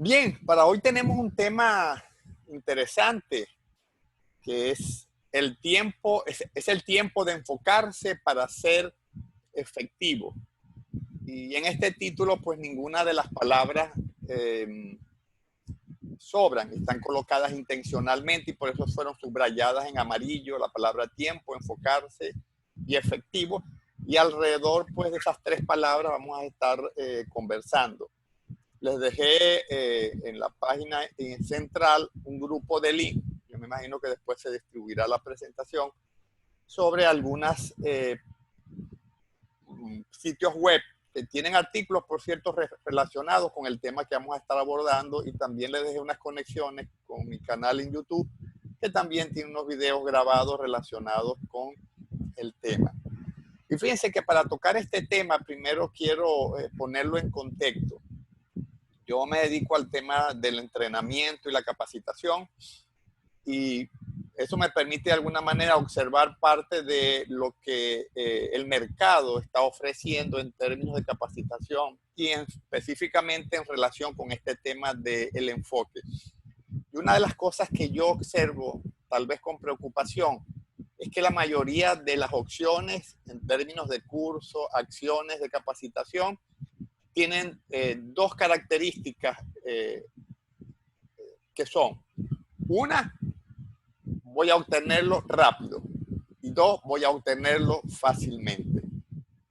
Bien, para hoy tenemos un tema interesante que es el tiempo, es el tiempo de enfocarse para ser efectivo. Y en este título, pues ninguna de las palabras eh, sobran, están colocadas intencionalmente y por eso fueron subrayadas en amarillo, la palabra tiempo, enfocarse y efectivo. Y alrededor, pues, de esas tres palabras vamos a estar conversando. Les dejé en la página central un grupo de link. Yo me imagino que después se distribuirá la presentación sobre algunas sitios web que tienen artículos, por cierto, relacionados con el tema que vamos a estar abordando, y también les dejé unas conexiones con mi canal en YouTube que también tiene unos videos grabados relacionados con el tema. Y fíjense que para tocar este tema primero quiero ponerlo en contexto. Yo me dedico al tema del entrenamiento y la capacitación, y eso me permite de alguna manera observar parte de lo que el mercado está ofreciendo en términos de capacitación y específicamente en relación con este tema del enfoque. Y una de las cosas que yo observo, tal vez con preocupación, es que la mayoría de las opciones en términos de curso, acciones de capacitación, tienen dos características que son: una, voy a obtenerlo rápido, y dos, voy a obtenerlo fácilmente.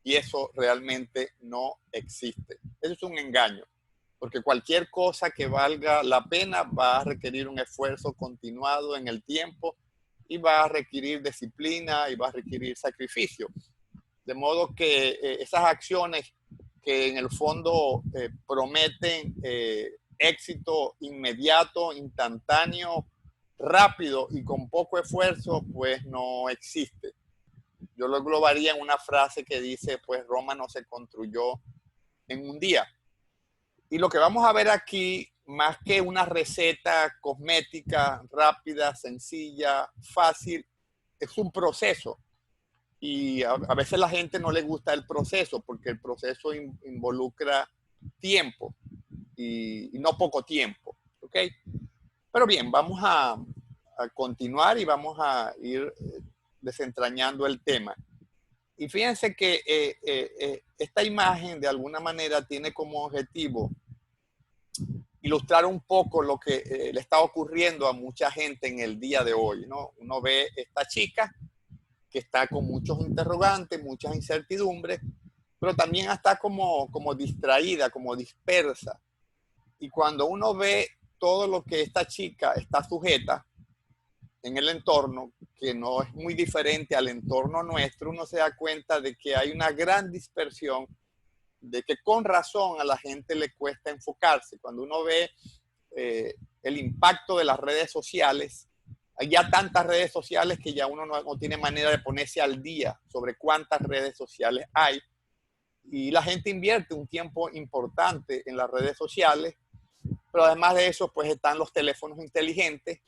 Y eso realmente no existe. Eso es un engaño, porque cualquier cosa que valga la pena va a requerir un esfuerzo continuado en el tiempo y va a requerir disciplina y va a requerir sacrificio. De modo que esas acciones que en el fondo prometen éxito inmediato, instantáneo, rápido y con poco esfuerzo, pues no existe. Yo lo englobaría en una frase que dice, pues Roma no se construyó en un día. Y lo que vamos a ver aquí, más que una receta cosmética rápida, sencilla, fácil, es un proceso. Y a veces la gente no le gusta el proceso porque el proceso involucra tiempo y no poco tiempo. ¿Ok? Pero bien, vamos a continuar y vamos a ir desentrañando el tema. Y fíjense que esta imagen de alguna manera tiene como objetivo ilustrar un poco lo que le está ocurriendo a mucha gente en el día de hoy, ¿no? Uno ve esta chica que está con muchos interrogantes, muchas incertidumbres, pero también está como distraída, como dispersa. Y cuando uno ve todo lo que esta chica está sujeta en el entorno, que no es muy diferente al entorno nuestro, uno se da cuenta de que hay una gran dispersión, de que con razón a la gente le cuesta enfocarse. Cuando uno ve el impacto de las redes sociales, hay ya tantas redes sociales que ya uno no tiene manera de ponerse al día sobre cuántas redes sociales hay. Y la gente invierte un tiempo importante en las redes sociales, pero además de eso, pues están los teléfonos inteligentes,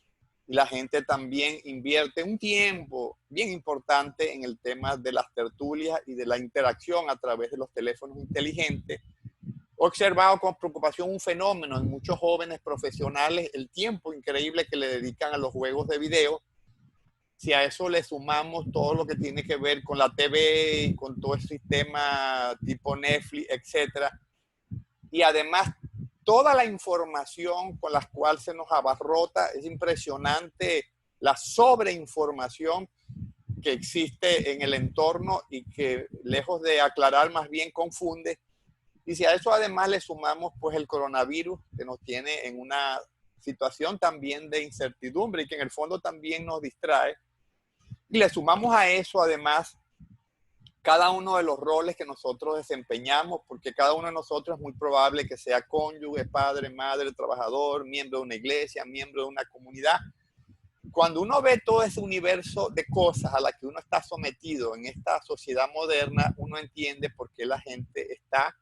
y la gente también invierte un tiempo bien importante en el tema de las tertulias y de la interacción a través de los teléfonos inteligentes. He observado con preocupación un fenómeno en muchos jóvenes profesionales, el tiempo increíble que le dedican a los juegos de video. Si a eso le sumamos todo lo que tiene que ver con la TV y con todo el sistema tipo Netflix, etcétera, y además toda la información con la cual se nos abarrota, es impresionante la sobreinformación que existe en el entorno y que, lejos de aclarar, más bien confunde. Y si a eso además le sumamos pues el coronavirus, que nos tiene en una situación también de incertidumbre y que en el fondo también nos distrae, y le sumamos a eso además cada uno de los roles que nosotros desempeñamos, porque cada uno de nosotros es muy probable que sea cónyuge, padre, madre, trabajador, miembro de una iglesia, miembro de una comunidad. Cuando uno ve todo ese universo de cosas a las que uno está sometido en esta sociedad moderna, uno entiende por qué la gente está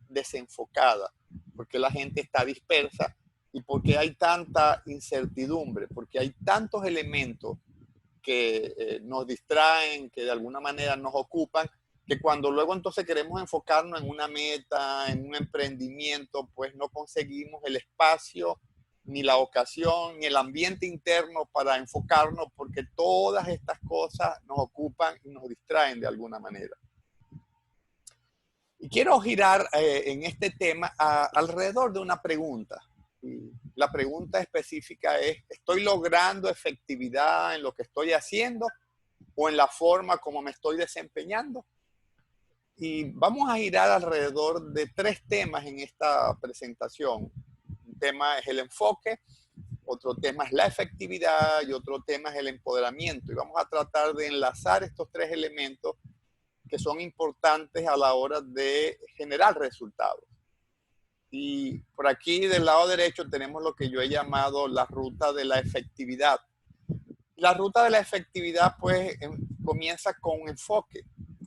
desenfocada, por qué la gente está dispersa y por qué hay tanta incertidumbre, porque hay tantos elementos que nos distraen, que de alguna manera nos ocupan, que cuando luego entonces queremos enfocarnos en una meta, en un emprendimiento, pues no conseguimos el espacio, ni la ocasión, ni el ambiente interno para enfocarnos, porque todas estas cosas nos ocupan y nos distraen de alguna manera. Y quiero girar en este tema alrededor de una pregunta. Y la pregunta específica es, ¿estoy logrando efectividad en lo que estoy haciendo o en la forma como me estoy desempeñando? Y vamos a girar alrededor de tres temas en esta presentación. Un tema es el enfoque, otro tema es la efectividad y otro tema es el empoderamiento. Y vamos a tratar de enlazar estos tres elementos que son importantes a la hora de generar resultados. Y por aquí del lado derecho tenemos lo que yo he llamado la ruta de la efectividad. La ruta de la efectividad pues comienza con un enfoque.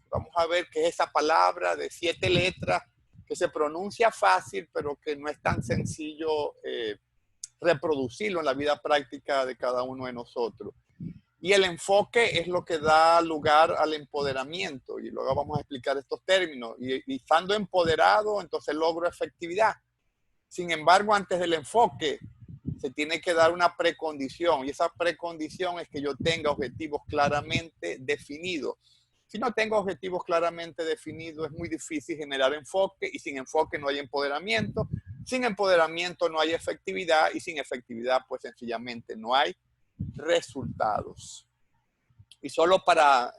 Vamos a ver qué es esa palabra de 7 letras que se pronuncia fácil, pero que no es tan sencillo reproducirlo en la vida práctica de cada uno de nosotros. Y el enfoque es lo que da lugar al empoderamiento. Y luego vamos a explicar estos términos. Y estando empoderado, entonces logro efectividad. Sin embargo, antes del enfoque, se tiene que dar una precondición. Y esa precondición es que yo tenga objetivos claramente definidos. Si no tengo objetivos claramente definidos, es muy difícil generar enfoque. Y sin enfoque no hay empoderamiento. Sin empoderamiento no hay efectividad. Y sin efectividad, pues sencillamente no hay resultados. Y solo para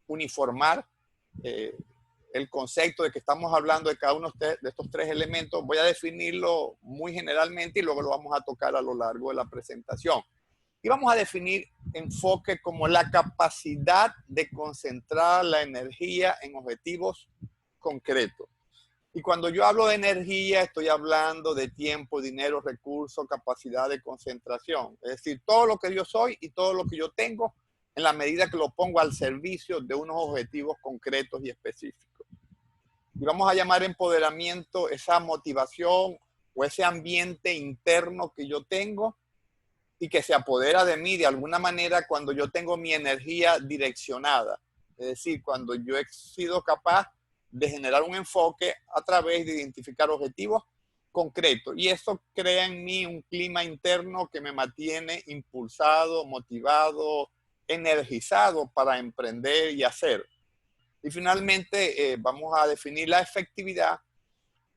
uniformar el concepto de que estamos hablando de cada uno de estos tres elementos, voy a definirlo muy generalmente y luego lo vamos a tocar a lo largo de la presentación. Y vamos a definir enfoque como la capacidad de concentrar la energía en objetivos concretos. Y cuando yo hablo de energía, estoy hablando de tiempo, dinero, recursos, capacidad de concentración. Es decir, todo lo que yo soy y todo lo que yo tengo en la medida que lo pongo al servicio de unos objetivos concretos y específicos. Y vamos a llamar empoderamiento esa motivación o ese ambiente interno que yo tengo y que se apodera de mí de alguna manera cuando yo tengo mi energía direccionada. Es decir, cuando yo he sido capaz de generar un enfoque a través de identificar objetivos concretos. Y eso crea en mí un clima interno que me mantiene impulsado, motivado, energizado para emprender y hacer. Y finalmente vamos a definir la efectividad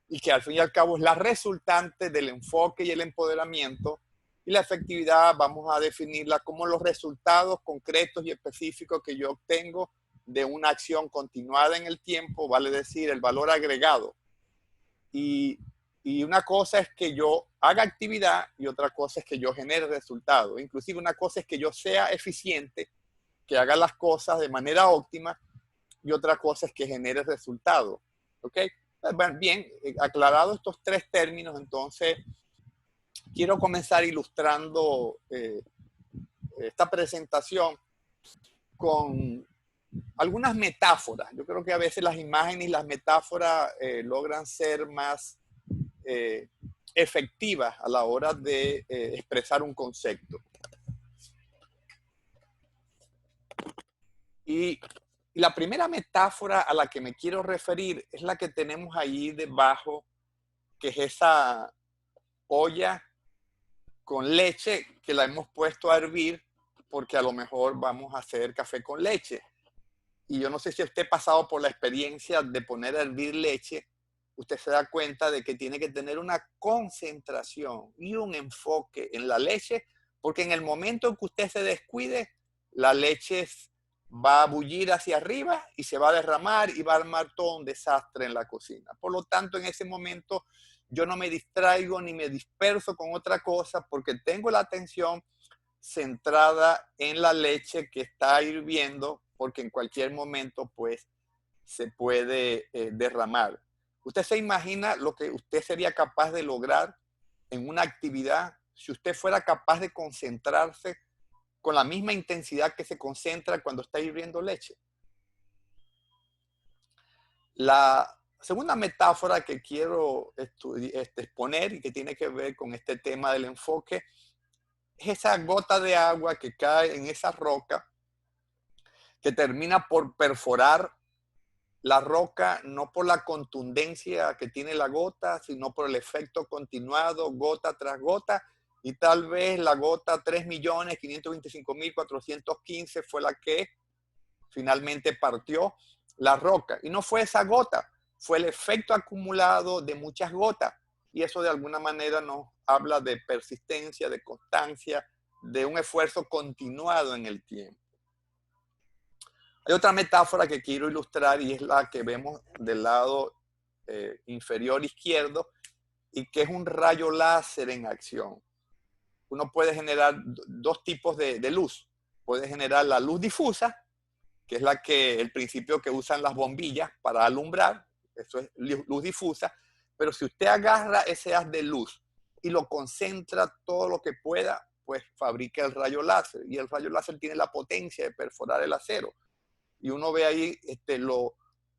y que al fin y al cabo es la resultante del enfoque y el empoderamiento. Y la efectividad vamos a definirla como los resultados concretos y específicos que yo obtengo de una acción continuada en el tiempo, vale decir, el valor agregado. Y una cosa es que yo haga actividad y otra cosa es que yo genere resultados. Inclusive una cosa es que yo sea eficiente, que haga las cosas de manera óptima y otra cosa es que genere resultados. ¿Ok? Bien, aclarado estos tres términos, entonces quiero comenzar ilustrando esta presentación con algunas metáforas. Yo creo que a veces las imágenes y las metáforas logran ser más efectivas a la hora de expresar un concepto. Y la primera metáfora a la que me quiero referir es la que tenemos ahí debajo, que es esa olla con leche que la hemos puesto a hervir porque a lo mejor vamos a hacer café con leche. Y yo no sé si usted ha pasado por la experiencia de poner a hervir leche, usted se da cuenta de que tiene que tener una concentración y un enfoque en la leche, porque en el momento en que usted se descuide, la leche va a bullir hacia arriba y se va a derramar y va a armar todo un desastre en la cocina. Por lo tanto, en ese momento yo no me distraigo ni me disperso con otra cosa porque tengo la atención centrada en la leche que está hirviendo, porque en cualquier momento pues se puede derramar. ¿Usted se imagina lo que usted sería capaz de lograr en una actividad si usted fuera capaz de concentrarse con la misma intensidad que se concentra cuando está hirviendo leche? La segunda metáfora que quiero exponer y que tiene que ver con este tema del enfoque es esa gota de agua que cae en esa roca que termina por perforar la roca no por la contundencia que tiene la gota, sino por el efecto continuado, gota tras gota, y tal vez la gota 3.525.415 fue la que finalmente partió la roca. Y no fue esa gota, fue el efecto acumulado de muchas gotas. Y eso de alguna manera nos habla de persistencia, de constancia, de un esfuerzo continuado en el tiempo. Hay otra metáfora que quiero ilustrar y es la que vemos del lado inferior izquierdo y que es un rayo láser en acción. Uno puede generar dos tipos de luz. Puede generar la luz difusa, que es el principio que usan las bombillas para alumbrar. Eso es luz difusa. Pero si usted agarra ese haz de luz y lo concentra todo lo que pueda, pues fabrica el rayo láser. Y el rayo láser tiene la potencia de perforar el acero. Y uno ve ahí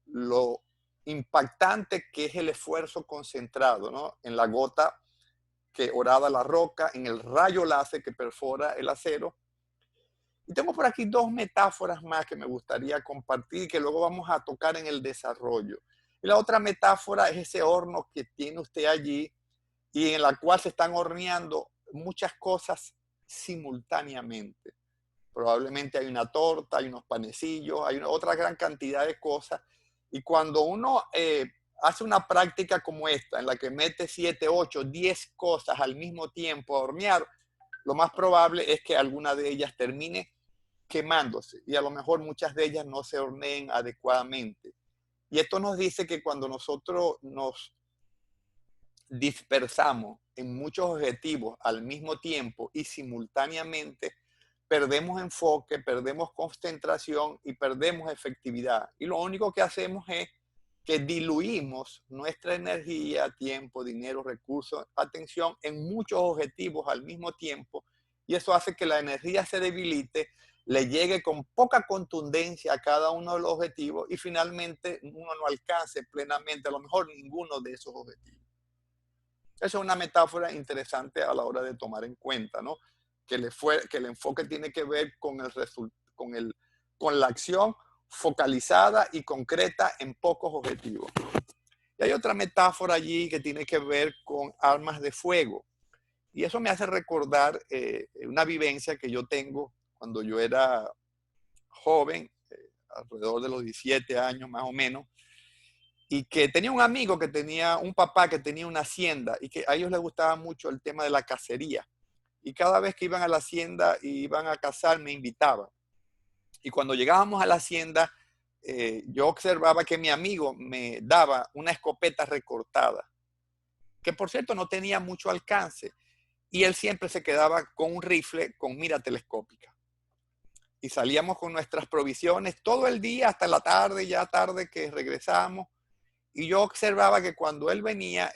lo impactante que es el esfuerzo concentrado, ¿no? En la gota que horada la roca, en el rayo láser que perfora el acero. Y tengo por aquí dos metáforas más que me gustaría compartir y que luego vamos a tocar en el desarrollo. Y la otra metáfora es ese horno que tiene usted allí y en la cual se están horneando muchas cosas simultáneamente. Probablemente hay una torta, hay unos panecillos, hay otra gran cantidad de cosas. Y cuando uno hace una práctica como esta, en la que mete 7, 8, 10 cosas al mismo tiempo a hornear, lo más probable es que alguna de ellas termine quemándose y a lo mejor muchas de ellas no se horneen adecuadamente. Y esto nos dice que cuando nosotros nos dispersamos en muchos objetivos al mismo tiempo y simultáneamente, perdemos enfoque, perdemos concentración y perdemos efectividad. Y lo único que hacemos es que diluimos nuestra energía, tiempo, dinero, recursos, atención en muchos objetivos al mismo tiempo. Y eso hace que la energía se debilite, le llegue con poca contundencia a cada uno de los objetivos y finalmente uno no alcance plenamente, a lo mejor ninguno de esos objetivos. Esa es una metáfora interesante a la hora de tomar en cuenta, ¿no? Que el enfoque tiene que ver con la acción focalizada y concreta en pocos objetivos. Y hay otra metáfora allí que tiene que ver con armas de fuego. Y eso me hace recordar una vivencia que yo tengo cuando yo era joven, alrededor de los 17 años más o menos, y que tenía un amigo que tenía, un papá que tenía una hacienda y que a ellos les gustaba mucho el tema de la cacería. Y cada vez que iban a la hacienda y iban a cazar, me invitaban. Y cuando llegábamos a la hacienda, yo observaba que mi amigo me daba una escopeta recortada, que por cierto no tenía mucho alcance. Y él siempre se quedaba con un rifle con mira telescópica. Y salíamos con nuestras provisiones todo el día hasta la tarde, ya tarde que regresábamos. Y yo observaba que cuando él venía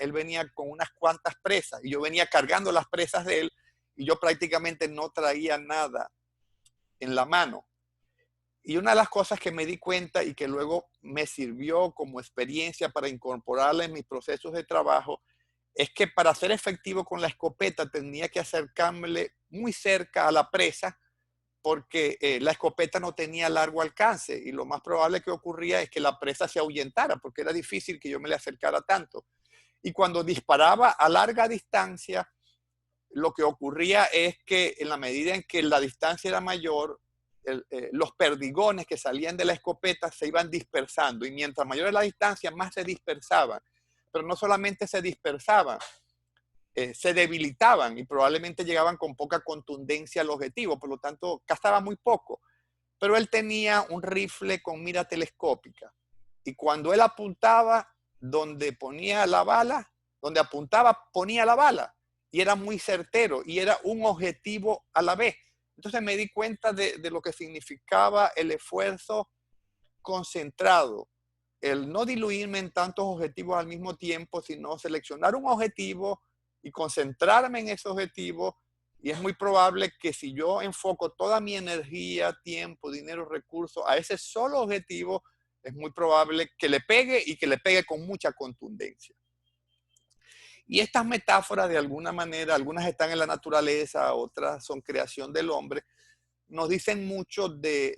con unas cuantas presas y yo venía cargando las presas de él y yo prácticamente no traía nada en la mano. Y una de las cosas que me di cuenta y que luego me sirvió como experiencia para incorporarla en mis procesos de trabajo es que para ser efectivo con la escopeta tenía que acercarme muy cerca a la presa porque la escopeta no tenía largo alcance y lo más probable que ocurría es que la presa se ahuyentara porque era difícil que yo me le acercara tanto. Y cuando disparaba a larga distancia, lo que ocurría es que en la medida en que la distancia era mayor, los perdigones que salían de la escopeta se iban dispersando y mientras mayor era la distancia, más se dispersaban. Pero no solamente se dispersaban, se debilitaban y probablemente llegaban con poca contundencia al objetivo, por lo tanto cazaba muy poco. Pero él tenía un rifle con mira telescópica y cuando él apuntaba donde ponía la bala, donde apuntaba ponía la bala y era muy certero y era un objetivo a la vez. Entonces me di cuenta de lo que significaba el esfuerzo concentrado, el no diluirme en tantos objetivos al mismo tiempo, sino seleccionar un objetivo y concentrarme en ese objetivo. Y es muy probable que si yo enfoco toda mi energía, tiempo, dinero, recursos a ese solo objetivo, es muy probable que le pegue y que le pegue con mucha contundencia. Y estas metáforas, de alguna manera, algunas están en la naturaleza, otras son creación del hombre, nos dicen mucho de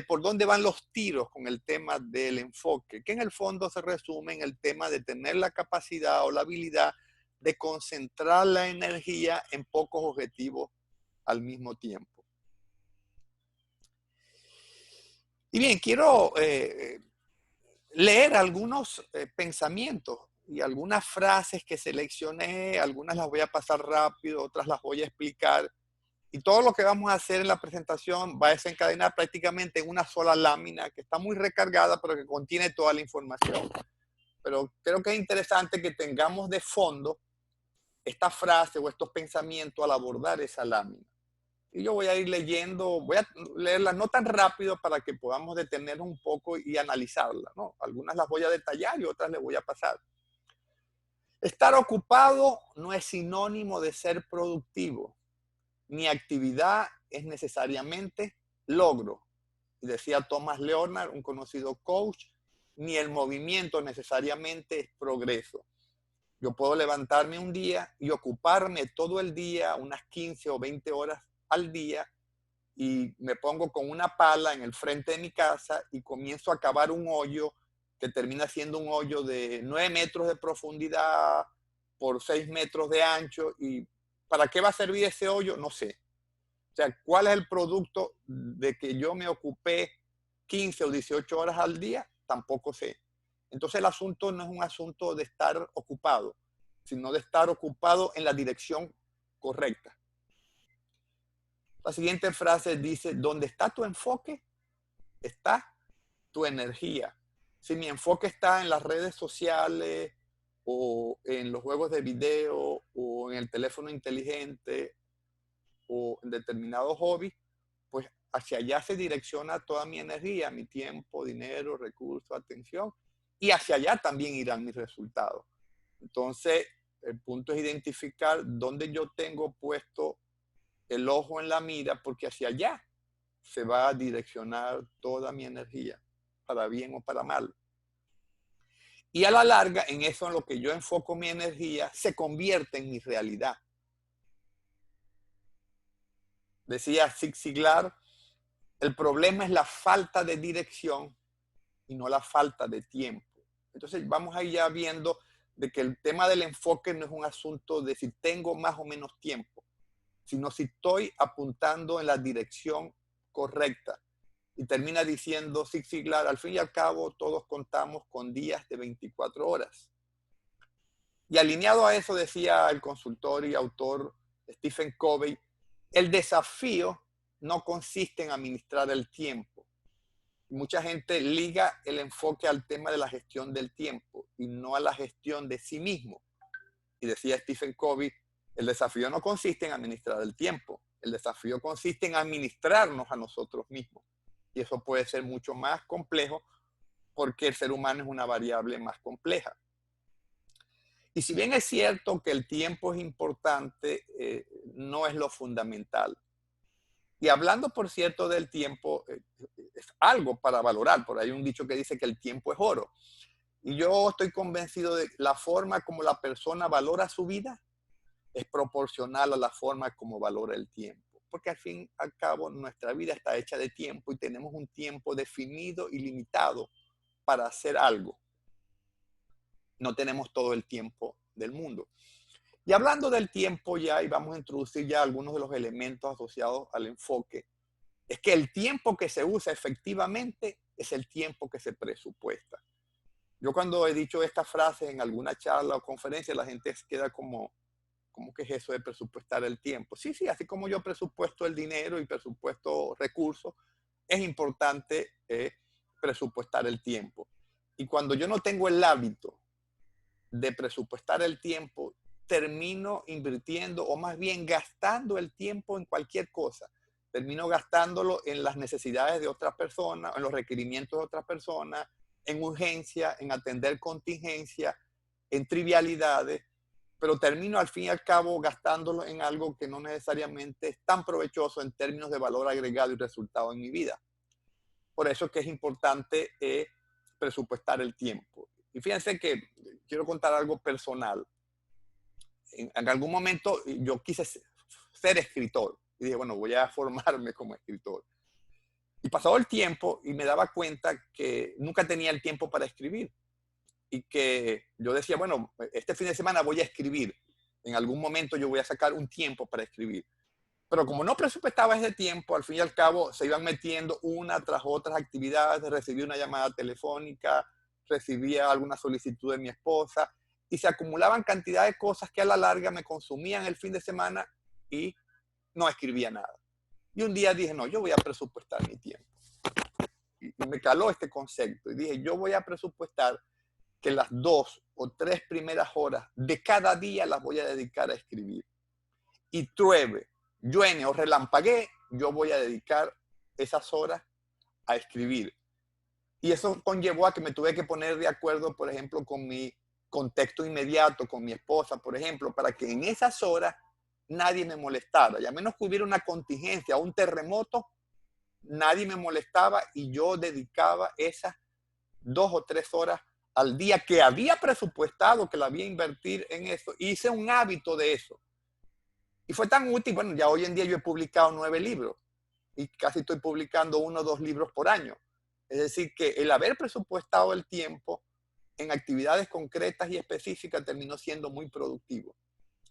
por dónde van los tiros con el tema del enfoque, que en el fondo se resume en el tema de tener la capacidad o la habilidad de concentrar la energía en pocos objetivos al mismo tiempo. Y bien, quiero leer algunos pensamientos y algunas frases que seleccioné, algunas las voy a pasar rápido, otras las voy a explicar. Y todo lo que vamos a hacer en la presentación va a desencadenar prácticamente en una sola lámina que está muy recargada, pero que contiene toda la información. Pero creo que es interesante que tengamos de fondo esta frase o estos pensamientos al abordar esa lámina. Y yo voy a ir leyendo, voy a leerlas no tan rápido para que podamos detener un poco y analizarlas, ¿no? Algunas las voy a detallar y otras les voy a pasar. Estar ocupado no es sinónimo de ser productivo. Ni actividad es necesariamente logro. Y decía Thomas Leonard, un conocido coach, ni el movimiento necesariamente es progreso. Yo puedo levantarme un día y ocuparme todo el día, unas 15 o 20 horas al día, y me pongo con una pala en el frente de mi casa y comienzo a cavar un hoyo que termina siendo un hoyo de 9 metros de profundidad por 6 metros de ancho. ¿Y para qué va a servir ese hoyo? No sé. O sea, ¿cuál es el producto de que yo me ocupé 15 o 18 horas al día? Tampoco sé. Entonces el asunto no es un asunto de estar ocupado, sino de estar ocupado en la dirección correcta. La siguiente frase dice, donde está tu enfoque, está tu energía. Si mi enfoque está en las redes sociales o en los juegos de video o en el teléfono inteligente o en determinado hobby, pues hacia allá se direcciona toda mi energía, mi tiempo, dinero, recursos, atención, y hacia allá también irán mis resultados. Entonces, el punto es identificar dónde yo tengo puesto el ojo en la mira, porque hacia allá se va a direccionar toda mi energía, para bien o para mal. Y a la larga, en eso en lo que yo enfoco mi energía, se convierte en mi realidad. Decía Zig Ziglar, el problema es la falta de dirección y no la falta de tiempo. Entonces vamos a ir ya viendo de que el tema del enfoque no es un asunto de si tengo más o menos tiempo, sino si estoy apuntando en la dirección correcta. Y termina diciendo Zig Ziglar, al fin y al cabo todos contamos con días de 24 horas. Y alineado a eso decía el consultor y autor Stephen Covey, el desafío no consiste en administrar el tiempo. Mucha gente liga el enfoque al tema de la gestión del tiempo y no a la gestión de sí mismo. Y decía Stephen Covey, el desafío no consiste en administrar el tiempo, el desafío consiste en administrarnos a nosotros mismos. Y eso puede ser mucho más complejo porque el ser humano es una variable más compleja. Y si bien es cierto que el tiempo es importante, no es lo fundamental. Y hablando, por cierto, del tiempo, es algo para valorar. Por ahí hay un dicho que dice que el tiempo es oro. Y yo estoy convencido de que la forma como la persona valora su vida es proporcional a la forma como valora el tiempo. Porque al fin y al cabo nuestra vida está hecha de tiempo y tenemos un tiempo definido y limitado para hacer algo. No tenemos todo el tiempo del mundo. Y hablando del tiempo ya, y vamos a introducir ya algunos de los elementos asociados al enfoque, es que el tiempo que se usa efectivamente es el tiempo que se presupuesta. Yo cuando he dicho estas frases en alguna charla o conferencia, la gente queda como que es eso de presupuestar el tiempo. Sí, sí, así como yo presupuesto el dinero y presupuesto recursos, es importante presupuestar el tiempo. Y cuando yo no tengo el hábito de presupuestar el tiempo, termino invirtiendo o más bien gastando el tiempo en cualquier cosa. Termino gastándolo en las necesidades de otras personas, en los requerimientos de otras personas, en urgencia, en atender contingencia, en trivialidades, pero termino al fin y al cabo gastándolo en algo que no necesariamente es tan provechoso en términos de valor agregado y resultado en mi vida. Por eso es que es importante presupuestar el tiempo. Y fíjense que quiero contar algo personal. En algún momento yo quise ser escritor. Y dije, bueno, voy a formarme como escritor. Y pasado el tiempo y me daba cuenta que nunca tenía el tiempo para escribir. Y que yo decía, bueno, este fin de semana voy a escribir. En algún momento yo voy a sacar un tiempo para escribir. Pero como no presupuestaba ese tiempo, al fin y al cabo se iban metiendo una tras otras actividades, recibí una llamada telefónica, recibía alguna solicitud de mi esposa y se acumulaban cantidad de cosas que a la larga me consumían el fin de semana y no escribía nada. Y un día dije, no, yo voy a presupuestar mi tiempo. Y me caló este concepto y dije, yo voy a presupuestar que las 2 o 3 primeras horas de cada día las voy a dedicar a escribir. Y llueve, llueve o relampaguee, yo voy a dedicar esas horas a escribir. Y eso conllevó a que me tuve que poner de acuerdo, por ejemplo, con mi contexto inmediato, con mi esposa, por ejemplo, para que en esas horas nadie me molestara. Y a menos que hubiera una contingencia o un terremoto, nadie me molestaba y yo dedicaba esas 2 o 3 horas al día que había presupuestado, que la había invertir en eso. Hice un hábito de eso. Y fue tan útil, bueno, ya hoy en día yo he publicado 9 libros y casi estoy publicando 1 o 2 libros por año. Es decir, que el haber presupuestado el tiempo en actividades concretas y específicas terminó siendo muy productivo.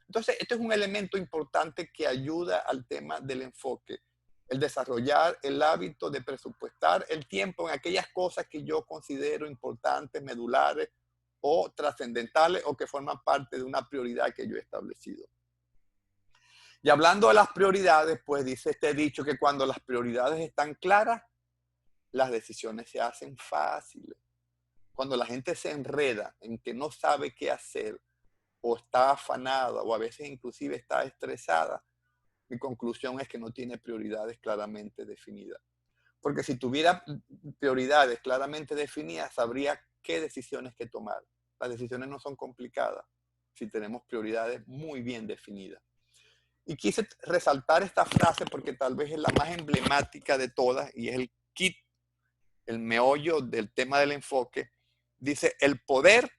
Entonces, esto es un elemento importante que ayuda al tema del enfoque, el desarrollar el hábito de presupuestar el tiempo en aquellas cosas que yo considero importantes, medulares o trascendentales o que forman parte de una prioridad que yo he establecido. Y hablando de las prioridades, pues dice este dicho que cuando las prioridades están claras, las decisiones se hacen fáciles. Cuando la gente se enreda en que no sabe qué hacer o está afanada o a veces inclusive está estresada, mi conclusión es que no tiene prioridades claramente definidas. Porque si tuviera prioridades claramente definidas, sabría qué decisiones que tomar. Las decisiones no son complicadas si tenemos prioridades muy bien definidas. Y quise resaltar esta frase porque tal vez es la más emblemática de todas y es el kit, el meollo del tema del enfoque. Dice, el poder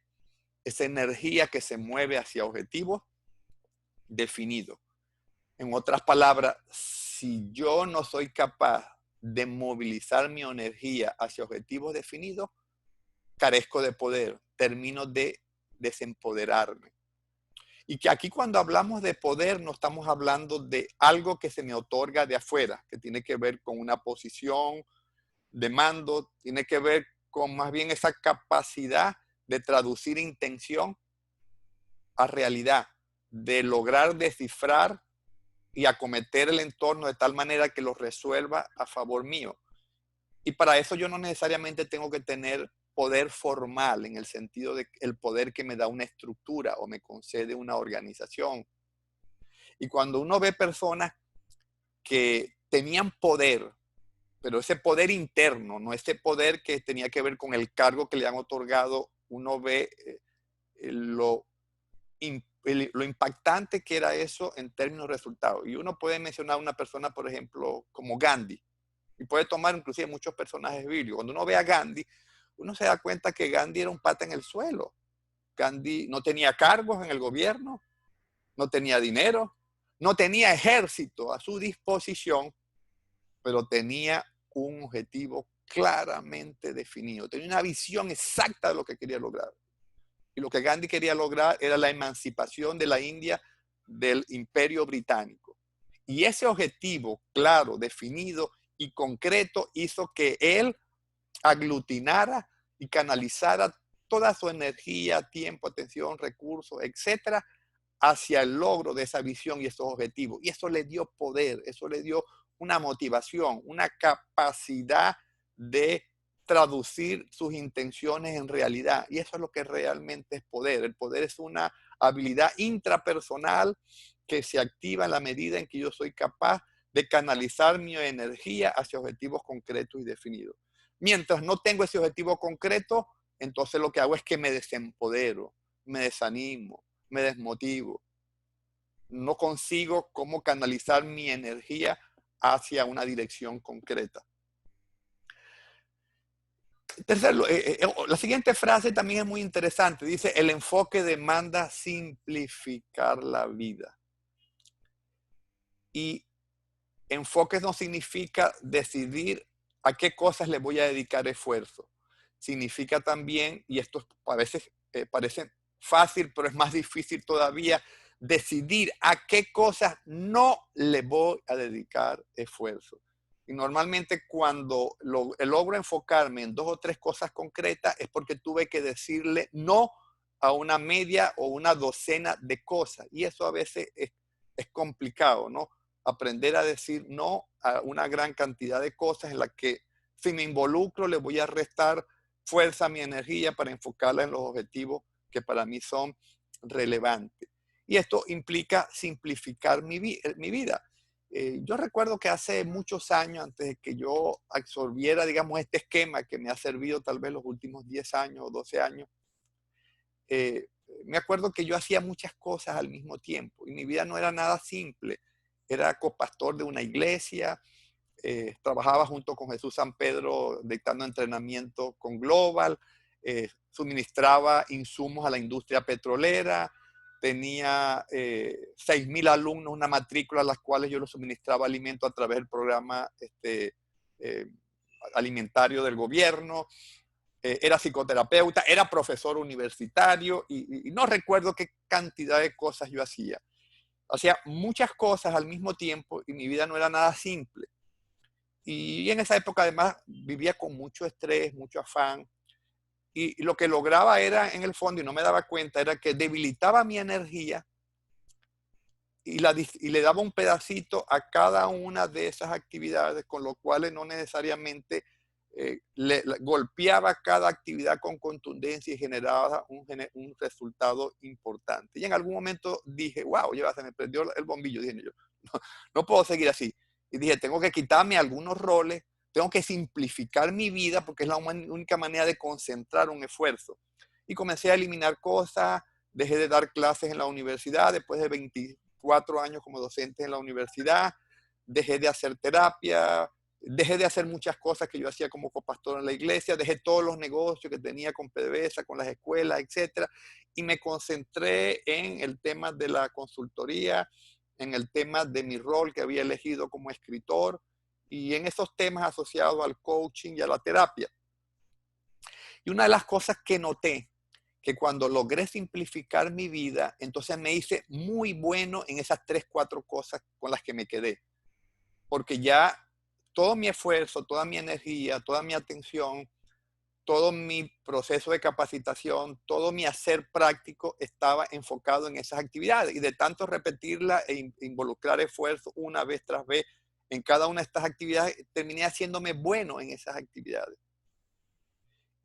es energía que se mueve hacia objetivos definidos. En otras palabras, si yo no soy capaz de movilizar mi energía hacia objetivos definidos, carezco de poder, termino de desempoderarme. Y que aquí cuando hablamos de poder no estamos hablando de algo que se me otorga de afuera, que tiene que ver con una posición de mando, tiene que ver con más bien esa capacidad de traducir intención a realidad, de lograr descifrar y acometer el entorno de tal manera que lo resuelva a favor mío. Y para eso yo no necesariamente tengo que tener poder formal en el sentido de el poder que me da una estructura o me concede una organización. Y cuando uno ve personas que tenían poder, pero ese poder interno, no ese poder que tenía que ver con el cargo que le han otorgado, uno ve lo lo impactante que era eso en términos de resultados. Y uno puede mencionar a una persona, por ejemplo, como Gandhi, y puede tomar inclusive muchos personajes bíblicos. Cuando uno ve a Gandhi, uno se da cuenta que Gandhi era un pata en el suelo. Gandhi no tenía cargos en el gobierno, no tenía dinero, no tenía ejército a su disposición, pero tenía un objetivo claramente definido, tenía una visión exacta de lo que quería lograr. Y lo que Gandhi quería lograr era la emancipación de la India del Imperio Británico. Y ese objetivo claro, definido y concreto hizo que él aglutinara y canalizara toda su energía, tiempo, atención, recursos, etcétera, hacia el logro de esa visión y esos objetivos. Y eso le dio poder, eso le dio una motivación, una capacidad de traducir sus intenciones en realidad. Y eso es lo que realmente es poder. El poder es una habilidad intrapersonal que se activa en la medida en que yo soy capaz de canalizar mi energía hacia objetivos concretos y definidos. Mientras no tengo ese objetivo concreto, entonces lo que hago es que me desempodero, me desanimo, me desmotivo. No consigo cómo canalizar mi energía hacia una dirección concreta. Tercero, la siguiente frase también es muy interesante. Dice, el enfoque demanda simplificar la vida. Y Enfoques no significa decidir a qué cosas le voy a dedicar esfuerzo. Significa también, y esto parece fácil, pero es más difícil todavía, decidir a qué cosas no le voy a dedicar esfuerzo. Y normalmente cuando logro enfocarme en 2 o 3 cosas concretas es porque tuve que decirle no a una media o una docena de cosas. Y eso a veces es complicado, ¿no? Aprender a decir no a una gran cantidad de cosas en las que si me involucro le voy a restar fuerza a mi energía para enfocarla en los objetivos que para mí son relevantes. Y esto implica simplificar mi vida. Yo recuerdo que hace muchos años, antes de que yo absorbiera, digamos, este esquema que me ha servido tal vez los últimos 10 años o 12 años, eh, me acuerdo que yo hacía muchas cosas al mismo tiempo y mi vida no era nada simple. Era copastor de una iglesia, trabajaba junto con Jesús San Pedro dictando entrenamiento con Global, suministraba insumos a la industria petrolera, tenía 6,000 alumnos, una matrícula a las cuales yo les suministraba alimento a través del programa eh, alimentario del gobierno. Era psicoterapeuta, era profesor universitario y no recuerdo qué cantidad de cosas yo hacía. Hacía muchas cosas al mismo tiempo y mi vida no era nada simple. Y en esa época además vivía con mucho estrés, mucho afán. Y lo que lograba era, en el fondo, y no me daba cuenta, era que debilitaba mi energía y le daba un pedacito a cada una de esas actividades, con lo cual no necesariamente golpeaba cada actividad con contundencia y generaba un resultado importante. Y en algún momento dije, wow, ya se me prendió el bombillo, dije yo, no puedo seguir así. Y dije, tengo que quitarme algunos roles, tengo que simplificar mi vida porque es la única manera de concentrar un esfuerzo. Y comencé a eliminar cosas, dejé de dar clases en la universidad después de 24 años como docente en la universidad, dejé de hacer terapia, dejé de hacer muchas cosas que yo hacía como copastor en la iglesia, dejé todos los negocios que tenía con PDVSA, con las escuelas, etcétera, y me concentré en el tema de la consultoría, en el tema de mi rol que había elegido como escritor y en esos temas asociados al coaching y a la terapia. Y una de las cosas que noté, que cuando logré simplificar mi vida, entonces me hice muy bueno en esas 3, 4 cosas con las que me quedé. Porque ya todo mi esfuerzo, toda mi energía, toda mi atención, todo mi proceso de capacitación, todo mi hacer práctico estaba enfocado en esas actividades. Y de tanto repetirla e involucrar esfuerzo una vez tras vez en cada una de estas actividades, terminé haciéndome bueno en esas actividades.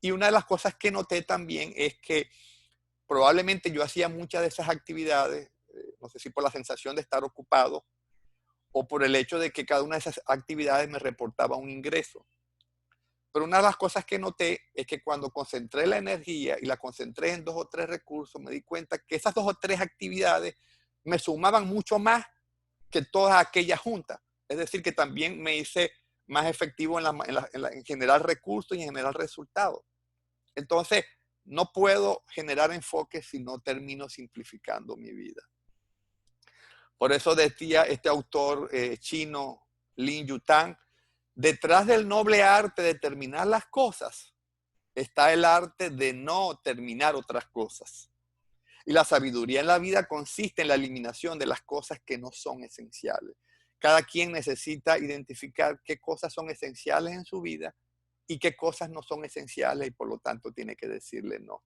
Y una de las cosas que noté también es que probablemente yo hacía muchas de esas actividades, no sé si por la sensación de estar ocupado o por el hecho de que cada una de esas actividades me reportaba un ingreso. Pero una de las cosas que noté es que cuando concentré la energía y la concentré en 2 o 3 recursos, me di cuenta que esas 2 o 3 actividades me sumaban mucho más que todas aquellas juntas. Es decir, que también me hice más efectivo en generar recursos y en generar resultados. Entonces, no puedo generar enfoque si no termino simplificando mi vida. Por eso decía este autor chino, Lin Yutang, detrás del noble arte de terminar las cosas está el arte de no terminar otras cosas. Y la sabiduría en la vida consiste en la eliminación de las cosas que no son esenciales. Cada quien necesita identificar qué cosas son esenciales en su vida y qué cosas no son esenciales y por lo tanto tiene que decirle no.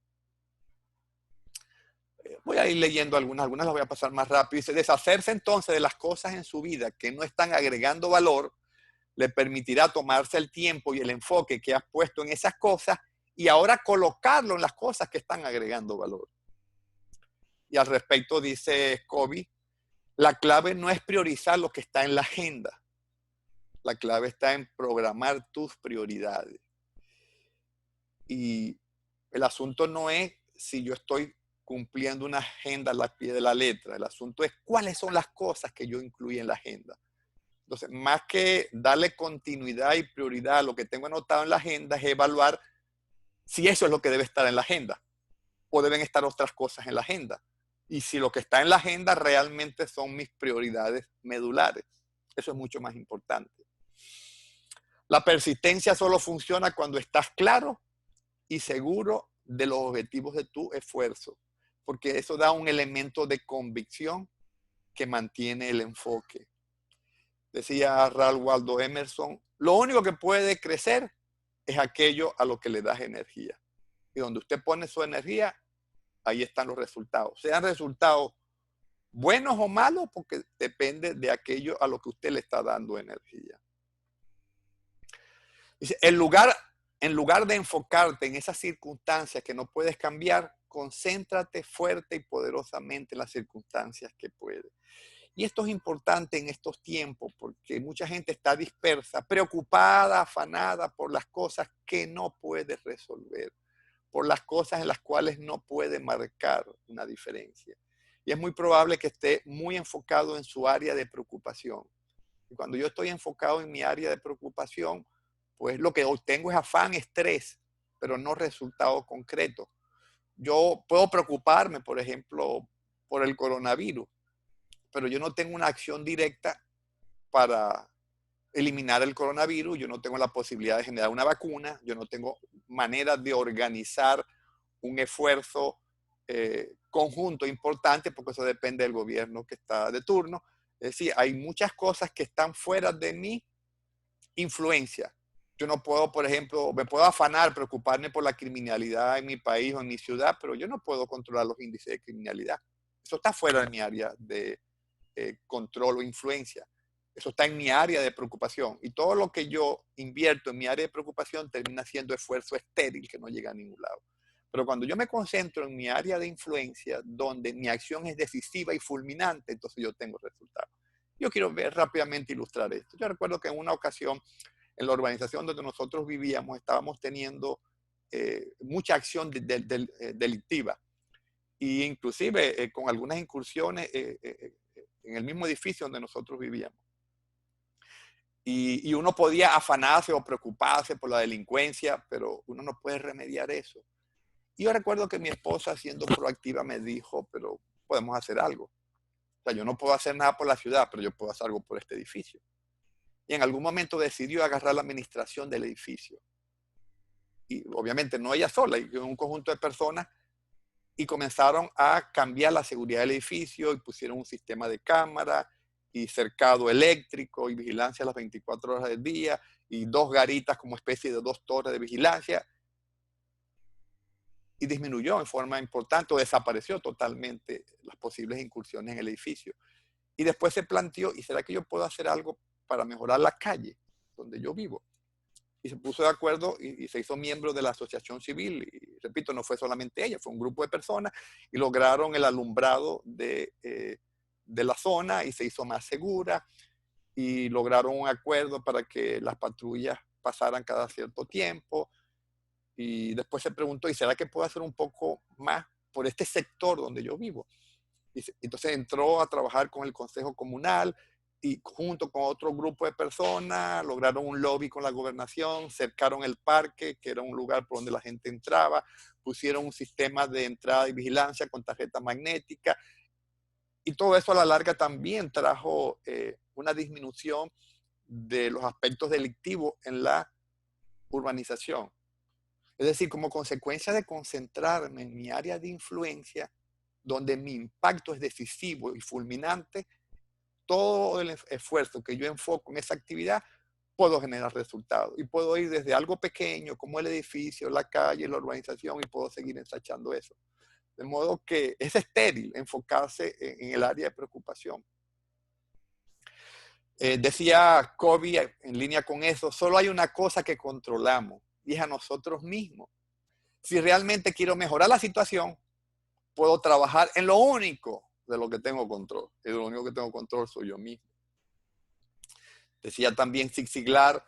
Voy a ir leyendo algunas las voy a pasar más rápido. Dice, deshacerse entonces de las cosas en su vida que no están agregando valor le permitirá tomarse el tiempo y el enfoque que has puesto en esas cosas y ahora colocarlo en las cosas que están agregando valor. Y al respecto dice Covey, la clave no es priorizar lo que está en la agenda. La clave está en programar tus prioridades. Y el asunto no es si yo estoy cumpliendo una agenda al pie de la letra. El asunto es cuáles son las cosas que yo incluí en la agenda. Entonces, más que darle continuidad y prioridad a lo que tengo anotado en la agenda, es evaluar si eso es lo que debe estar en la agenda o deben estar otras cosas en la agenda. Y si lo que está en la agenda realmente son mis prioridades medulares. Eso es mucho más importante. La persistencia solo funciona cuando estás claro y seguro de los objetivos de tu esfuerzo, porque eso da un elemento de convicción que mantiene el enfoque. Decía Ralph Waldo Emerson, lo único que puede crecer es aquello a lo que le das energía. Y donde usted pone su energía, ahí están los resultados. Sean resultados buenos o malos, porque depende de aquello a lo que usted le está dando energía. Dice, en lugar de enfocarte en esas circunstancias que no puedes cambiar, concéntrate fuerte y poderosamente en las circunstancias que puedes. Y esto es importante en estos tiempos porque mucha gente está dispersa, preocupada, afanada por las cosas que no puede resolver, por las cosas en las cuales no puede marcar una diferencia. Y es muy probable que esté muy enfocado en su área de preocupación. Y cuando yo estoy enfocado en mi área de preocupación, pues lo que obtengo es afán, estrés, pero no resultado concreto. Yo puedo preocuparme, por ejemplo, por el coronavirus, pero yo no tengo una acción directa para eliminar el coronavirus, yo no tengo la posibilidad de generar una vacuna, yo no tengo manera de organizar un esfuerzo conjunto importante, porque eso depende del gobierno que está de turno. Es decir, hay muchas cosas que están fuera de mi influencia. Yo no puedo, por ejemplo, me puedo afanar, preocuparme por la criminalidad en mi país o en mi ciudad, pero yo no puedo controlar los índices de criminalidad. Eso está fuera de mi área de control o influencia. Eso está en mi área de preocupación. Y todo lo que yo invierto en mi área de preocupación termina siendo esfuerzo estéril que no llega a ningún lado. Pero cuando yo me concentro en mi área de influencia, donde mi acción es decisiva y fulminante, entonces yo tengo resultados. Yo quiero ver rápidamente ilustrar esto. Yo recuerdo que en una ocasión, en la urbanización donde nosotros vivíamos, estábamos teniendo mucha acción delictiva. Y inclusive con algunas incursiones en el mismo edificio donde nosotros vivíamos. Y uno podía afanarse o preocuparse por la delincuencia, pero uno no puede remediar eso. Y yo recuerdo que mi esposa, siendo proactiva, me dijo, pero podemos hacer algo. O sea, yo no puedo hacer nada por la ciudad, pero yo puedo hacer algo por este edificio. Y en algún momento decidió agarrar la administración del edificio. Y obviamente no ella sola, y un conjunto de personas, y comenzaron a cambiar la seguridad del edificio y pusieron un sistema de cámara y cercado eléctrico y vigilancia a las 24 horas del día y 2 garitas como especie de 2 torres de vigilancia, y disminuyó en forma importante o desapareció totalmente las posibles incursiones en el edificio. Y después se planteó, ¿y será que yo puedo hacer algo para mejorar la calle donde yo vivo? Y se puso de acuerdo y se hizo miembro de la asociación civil. Y repito, no fue solamente ella, fue un grupo de personas y lograron el alumbrado de la zona y se hizo más segura y lograron un acuerdo para que las patrullas pasaran cada cierto tiempo. Y después se preguntó, ¿y será que puedo hacer un poco más por este sector donde yo vivo? Y entonces entró a trabajar con el Consejo Comunal y junto con otro grupo de personas lograron un lobby con la gobernación, cercaron el parque, que era un lugar por donde la gente entraba, pusieron un sistema de entrada y vigilancia con tarjeta magnética y todo eso a la larga también trajo una disminución de los aspectos delictivos en la urbanización. Es decir, como consecuencia de concentrarme en mi área de influencia, donde mi impacto es decisivo y fulminante, todo el esfuerzo que yo enfoco en esa actividad, puedo generar resultados. Y puedo ir desde algo pequeño, como el edificio, la calle, la urbanización, y puedo seguir ensachando eso. De modo que es estéril enfocarse en el área de preocupación. Decía Covey en línea con eso, solo hay una cosa que controlamos, y es a nosotros mismos. Si realmente quiero mejorar la situación, puedo trabajar en lo único de lo que tengo control. Y lo único que tengo control soy yo mismo. Decía también Zig Ziglar,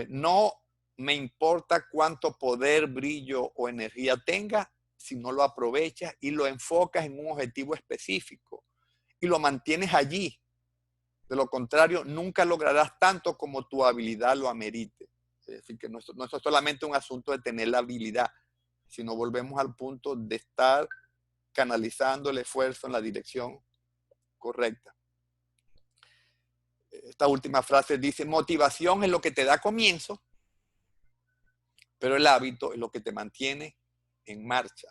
no me importa cuánto poder, brillo o energía tenga si no lo aprovechas y lo enfocas en un objetivo específico y lo mantienes allí. De lo contrario, nunca lograrás tanto como tu habilidad lo amerite. Es decir, que no es solamente un asunto de tener la habilidad, sino volvemos al punto de estar canalizando el esfuerzo en la dirección correcta. esta última frase dice, motivación es lo que te da comienzo, pero el hábito es lo que te mantiene en marcha.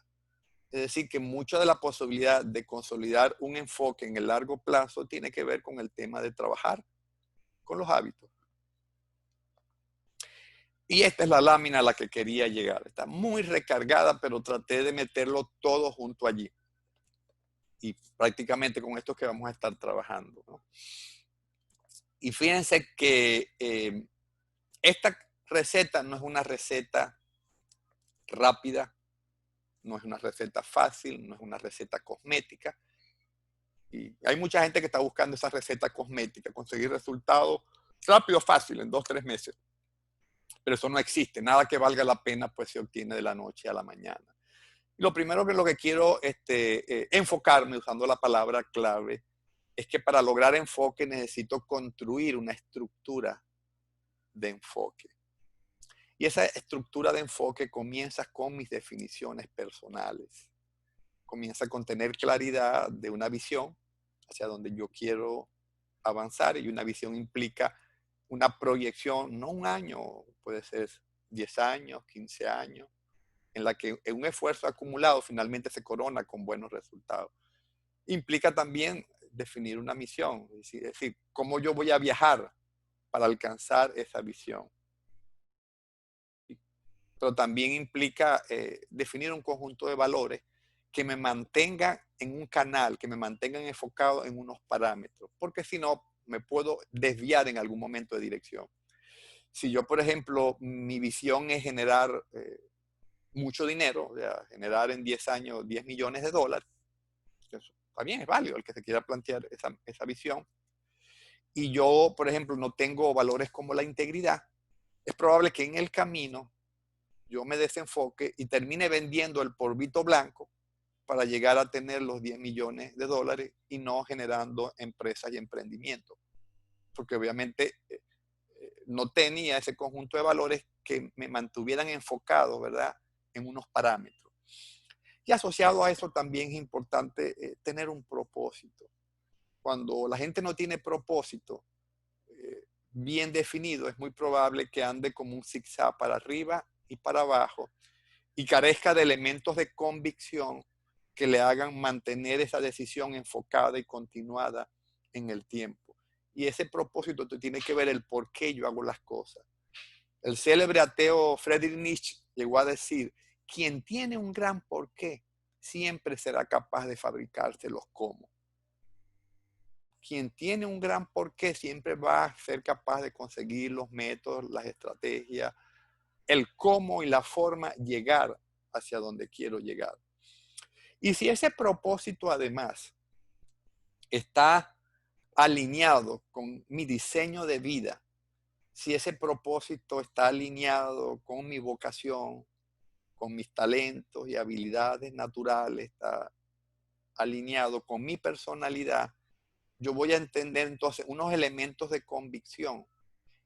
Es decir, que mucha de la posibilidad de consolidar un enfoque en el largo plazo tiene que ver con el tema de trabajar con los hábitos. Y esta es la lámina a la que quería llegar. Está muy recargada, pero traté de meterlo todo junto allí. Y prácticamente con esto es que vamos a estar trabajando, ¿no? Y fíjense que esta receta no es una receta rápida, no es una receta fácil, no es una receta cosmética. Y hay mucha gente que está buscando esa receta cosmética, conseguir resultados rápido, fácil, en 2, 3 meses. Pero eso no existe. Nada que valga la pena pues se obtiene de la noche a la mañana. Y lo primero que quiero enfocarme usando la palabra clave es que para lograr enfoque necesito construir una estructura de enfoque. Y esa estructura de enfoque comienza con mis definiciones personales. Comienza con tener claridad de una visión hacia donde yo quiero avanzar, y una visión implica una proyección, no un año, puede ser 10 años, 15 años, en la que un esfuerzo acumulado finalmente se corona con buenos resultados. Implica también definir una misión, es decir, cómo yo voy a viajar para alcanzar esa visión. Pero también implica definir un conjunto de valores que me mantengan en un canal, que me mantengan enfocado en unos parámetros, porque si no, me puedo desviar en algún momento de dirección. Si yo, por ejemplo, mi visión es generar mucho dinero, o sea, generar en 10 años 10 millones de dólares, eso está bien, es válido el que se quiera plantear esa visión, y yo, por ejemplo, no tengo valores como la integridad, es probable que en el camino yo me desenfoque y termine vendiendo el polvito blanco para llegar a tener los 10 millones de dólares y no generando empresas y emprendimientos. Porque obviamente no tenía ese conjunto de valores que me mantuvieran enfocado, ¿verdad?, en unos parámetros. Y asociado a eso también es importante tener un propósito. Cuando la gente no tiene propósito bien definido, es muy probable que ande como un zigzag para arriba y para abajo y carezca de elementos de convicción que le hagan mantener esa decisión enfocada y continuada en el tiempo. Y ese propósito tiene que ver el por qué yo hago las cosas. El célebre ateo Friedrich Nietzsche llegó a decir, quien tiene un gran porqué siempre será capaz de fabricarse los cómo. Quien tiene un gran porqué siempre va a ser capaz de conseguir los métodos, las estrategias, el cómo y la forma llegar hacia donde quiero llegar. Y si ese propósito además está alineado con mi diseño de vida, si ese propósito está alineado con mi vocación, con mis talentos y habilidades naturales, está alineado con mi personalidad, yo voy a entender entonces unos elementos de convicción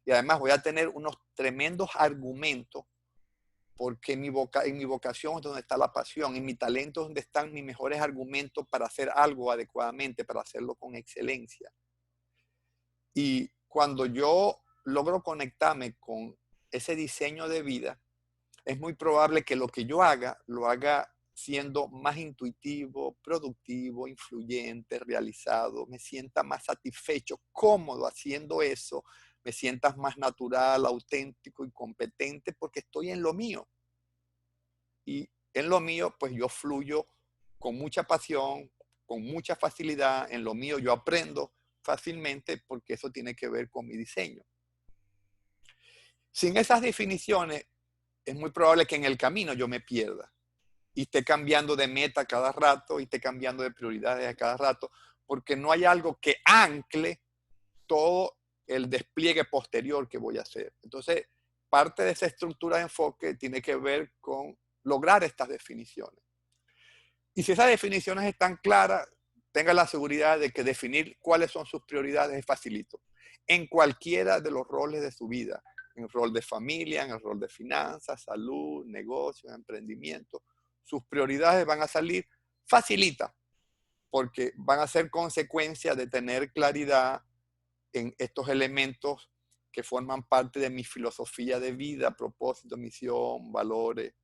y además voy a tener unos tremendos argumentos porque en mi vocación es donde está la pasión, en mi talento es donde están mis mejores argumentos para hacer algo adecuadamente, para hacerlo con excelencia. Y cuando yo logro conectarme con ese diseño de vida, es muy probable que lo que yo haga, lo haga siendo más intuitivo, productivo, influyente, realizado, me sienta más satisfecho, cómodo haciendo eso, me sientas más natural, auténtico y competente porque estoy en lo mío. Y en lo mío, pues yo fluyo con mucha pasión, con mucha facilidad. En lo mío yo aprendo fácilmente porque eso tiene que ver con mi diseño. Sin esas definiciones, es muy probable que en el camino yo me pierda y esté cambiando de meta cada rato y esté cambiando de prioridades a cada rato, porque no hay algo que ancle todo el despliegue posterior que voy a hacer. Entonces, parte de esa estructura de enfoque tiene que ver con lograr estas definiciones. Y si esas definiciones están claras, tenga la seguridad de que definir cuáles son sus prioridades es facilito. En cualquiera de los roles de su vida, en el rol de familia, en el rol de finanzas, salud, negocios, emprendimiento, sus prioridades van a salir facilita, porque van a ser consecuencia de tener claridad en estos elementos que forman parte de mi filosofía de vida, propósito, misión, valores.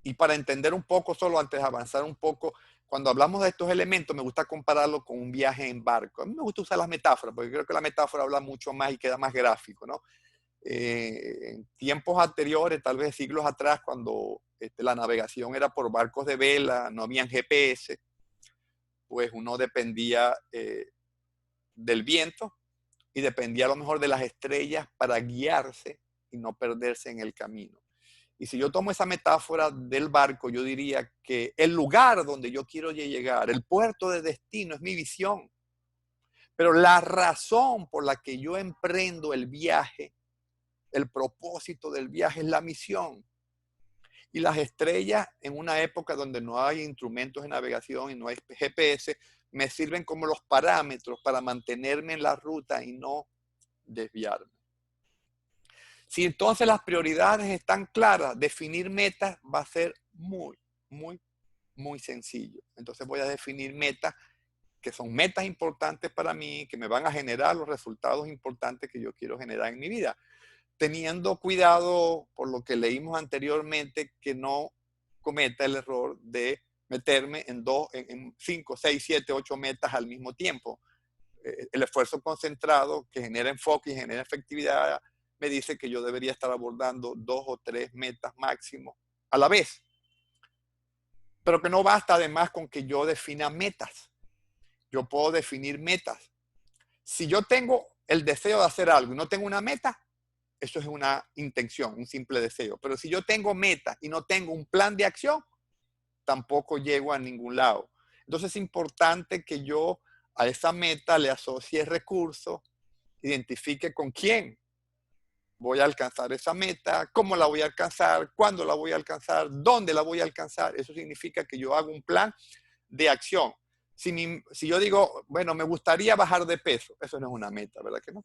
Y para entender un poco, solo antes de avanzar un poco, cuando hablamos de estos elementos, me gusta compararlo con un viaje en barco. A mí me gusta usar las metáforas, porque creo que la metáfora habla mucho más y queda más gráfico, ¿no? En tiempos anteriores, tal vez siglos atrás, cuando la navegación era por barcos de vela, no habían GPS, pues uno dependía del viento y dependía a lo mejor de las estrellas para guiarse y no perderse en el camino. Y si yo tomo esa metáfora del barco, yo diría que el lugar donde yo quiero llegar, el puerto de destino, es mi visión. Pero la razón por la que yo emprendo el viaje, el propósito del viaje es la misión. Y las estrellas, en una época donde no hay instrumentos de navegación y no hay GPS, me sirven como los parámetros para mantenerme en la ruta y no desviarme. Si entonces las prioridades están claras, definir metas va a ser muy, muy, muy sencillo. Entonces voy a definir metas que son metas importantes para mí, que me van a generar los resultados importantes que yo quiero generar en mi vida. Teniendo cuidado, por lo que leímos anteriormente, que no cometa el error de meterme en 5, 6, 7, 8 metas al mismo tiempo. El esfuerzo concentrado que genera enfoque y genera efectividad me dice que yo debería estar abordando 2 o 3 metas máximo a la vez. Pero que no basta además con que yo defina metas. Yo puedo definir metas. Si yo tengo el deseo de hacer algo y no tengo una meta, eso es una intención, un simple deseo. Pero si yo tengo metas y no tengo un plan de acción, tampoco llego a ningún lado. Entonces es importante que yo a esa meta le asocie recursos, identifique con quién voy a alcanzar esa meta, cómo la voy a alcanzar, cuándo la voy a alcanzar, dónde la voy a alcanzar. Eso significa que yo hago un plan de acción. Si yo digo, bueno, me gustaría bajar de peso, eso no es una meta, ¿verdad que no?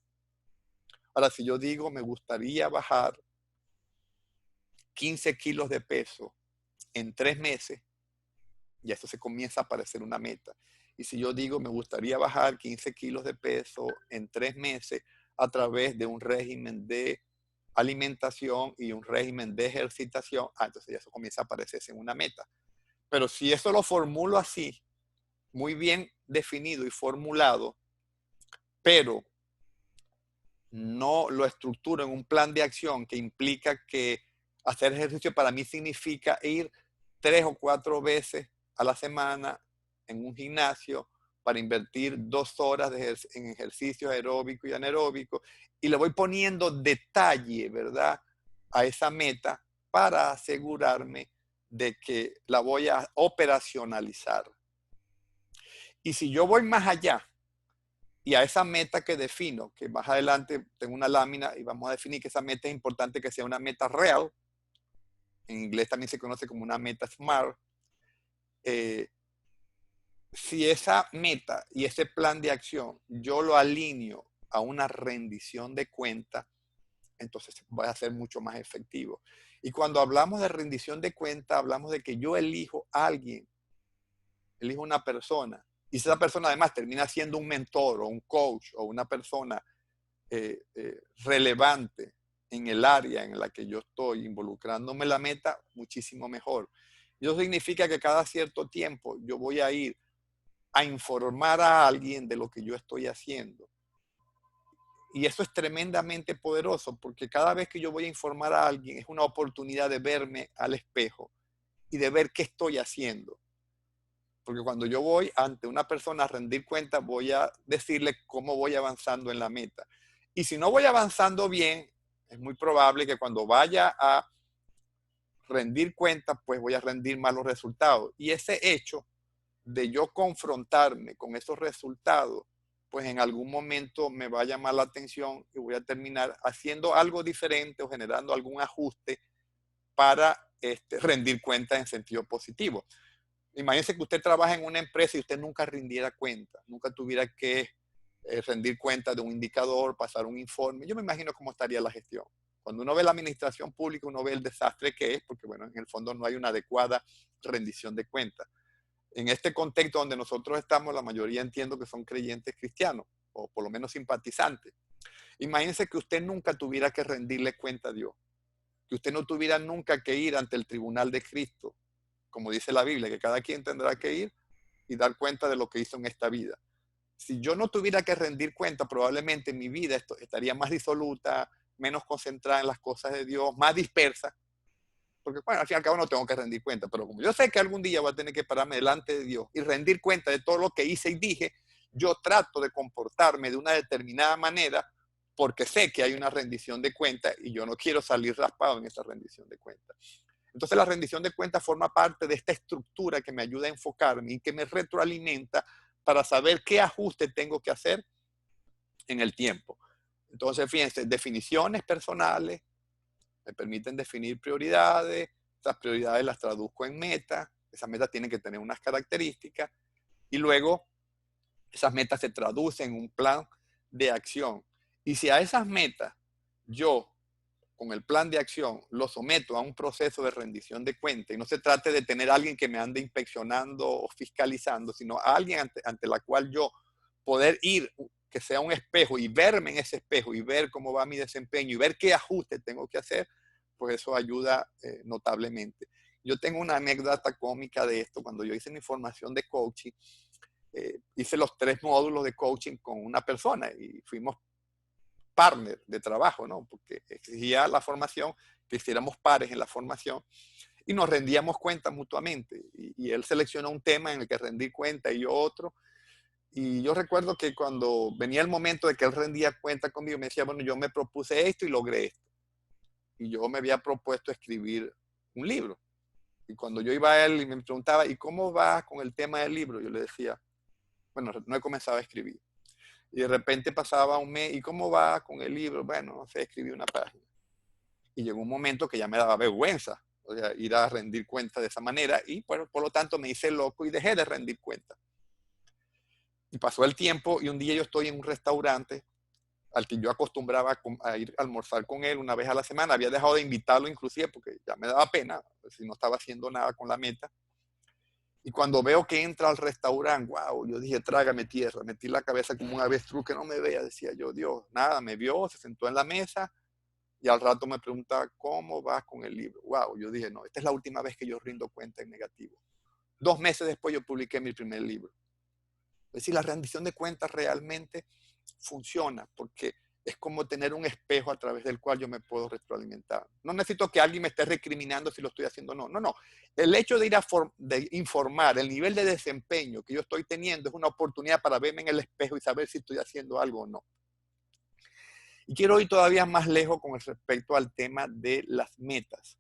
Ahora, si yo digo, me gustaría bajar 15 kilos de peso en 3 meses, y eso se comienza a parecer una meta. Y si yo digo, me gustaría bajar 15 kilos de peso en 3 meses a través de un régimen de alimentación y un régimen de ejercitación, entonces ya eso comienza a parecerse en una meta. Pero si eso lo formulo así, muy bien definido y formulado, pero no lo estructuro en un plan de acción que implica que hacer ejercicio para mí significa ir 3 o 4 veces a la semana en un gimnasio para invertir 2 horas en ejercicios aeróbicos y anaeróbicos, y le voy poniendo detalle, ¿verdad?, a esa meta para asegurarme de que la voy a operacionalizar. Y si yo voy más allá y a esa meta que defino, que más adelante tengo una lámina y vamos a definir que esa meta es importante que sea una meta real, en inglés también se conoce como una meta SMART. Si esa meta y ese plan de acción yo lo alineo a una rendición de cuenta, entonces va a ser mucho más efectivo. Y cuando hablamos de rendición de cuenta, hablamos de que yo elijo a alguien, elijo una persona, y si esa persona además termina siendo un mentor o un coach o una persona relevante en el área en la que yo estoy involucrándome en la meta, muchísimo mejor. Y eso significa que cada cierto tiempo yo voy a ir a informar a alguien de lo que yo estoy haciendo. Y eso es tremendamente poderoso porque cada vez que yo voy a informar a alguien es una oportunidad de verme al espejo y de ver qué estoy haciendo. Porque cuando yo voy ante una persona a rendir cuenta, voy a decirle cómo voy avanzando en la meta. Y si no voy avanzando bien, es muy probable que cuando vaya a rendir cuenta, pues voy a rendir malos resultados. Y ese hecho de yo confrontarme con esos resultados, pues en algún momento me va a llamar la atención y voy a terminar haciendo algo diferente o generando algún ajuste para rendir cuenta en sentido positivo. Imagínese que usted trabaja en una empresa y usted nunca rindiera cuenta, nunca tuviera que rendir cuenta de un indicador, pasar un informe. Yo me imagino cómo estaría la gestión. Cuando uno ve la administración pública, uno ve el desastre que es, porque bueno, en el fondo no hay una adecuada rendición de cuentas. En este contexto donde nosotros estamos, la mayoría entiendo que son creyentes cristianos, o por lo menos simpatizantes. Imagínense que usted nunca tuviera que rendirle cuenta a Dios, que usted no tuviera nunca que ir ante el tribunal de Cristo, como dice la Biblia, que cada quien tendrá que ir y dar cuenta de lo que hizo en esta vida. Si yo no tuviera que rendir cuenta, probablemente mi vida estaría más disoluta, menos concentrada en las cosas de Dios, más dispersa, porque bueno, al fin y al cabo no tengo que rendir cuenta, pero como yo sé que algún día voy a tener que pararme delante de Dios y rendir cuenta de todo lo que hice y dije, yo trato de comportarme de una determinada manera porque sé que hay una rendición de cuenta y yo no quiero salir raspado en esa rendición de cuenta. Entonces la rendición de cuentas forma parte de esta estructura que me ayuda a enfocarme y que me retroalimenta para saber qué ajuste tengo que hacer en el tiempo. Entonces, fíjense, definiciones personales me permiten definir prioridades, esas prioridades las traduzco en metas, esas metas tienen que tener unas características y luego esas metas se traducen en un plan de acción. Y si a esas metas yo con el plan de acción lo someto a un proceso de rendición de cuenta y no se trate de tener a alguien que me ande inspeccionando o fiscalizando, sino a alguien ante la cual yo poder ir, que sea un espejo y verme en ese espejo y ver cómo va mi desempeño y ver qué ajustes tengo que hacer, pues eso ayuda notablemente. Yo tengo una anécdota cómica de esto. Cuando yo hice mi formación de coaching, hice los 3 módulos de coaching con una persona y fuimos partner de trabajo, ¿no? Porque exigía la formación que hiciéramos pares en la formación y nos rendíamos cuenta mutuamente. Y él seleccionó un tema en el que rendí cuenta y yo otro. Y yo recuerdo que cuando venía el momento de que él rendía cuenta conmigo, me decía, bueno, yo me propuse esto y logré esto. Y yo me había propuesto escribir un libro. Y cuando yo iba a él y me preguntaba, ¿y cómo va con el tema del libro? Yo le decía, bueno, no he comenzado a escribir. Y de repente pasaba un mes, ¿y cómo va con el libro? Bueno, no sé, escribí una página. Y llegó un momento que ya me daba vergüenza, o sea, ir a rendir cuenta de esa manera y bueno, por lo tanto me hice loco y dejé de rendir cuenta. Y pasó el tiempo y un día yo estoy en un restaurante al que yo acostumbraba a ir a almorzar con él una vez a la semana. Había dejado de invitarlo inclusive porque ya me daba pena si no estaba haciendo nada con la meta. Y cuando veo que entra al restaurante, wow, yo dije, trágame tierra. Metí la cabeza como un avestruz que no me vea. Decía yo, Dios, nada, me vio, se sentó en la mesa y al rato me pregunta, ¿cómo vas con el libro? Wow, yo dije, no, esta es la última vez que yo rindo cuenta en negativo. 2 meses después yo publiqué mi primer libro. Es decir, la rendición de cuentas realmente funciona porque es como tener un espejo a través del cual yo me puedo retroalimentar. No necesito que alguien me esté recriminando si lo estoy haciendo o no. No, no. El hecho de ir de informar el nivel de desempeño que yo estoy teniendo es una oportunidad para verme en el espejo y saber si estoy haciendo algo o no. Y quiero ir todavía más lejos con respecto al tema de las metas.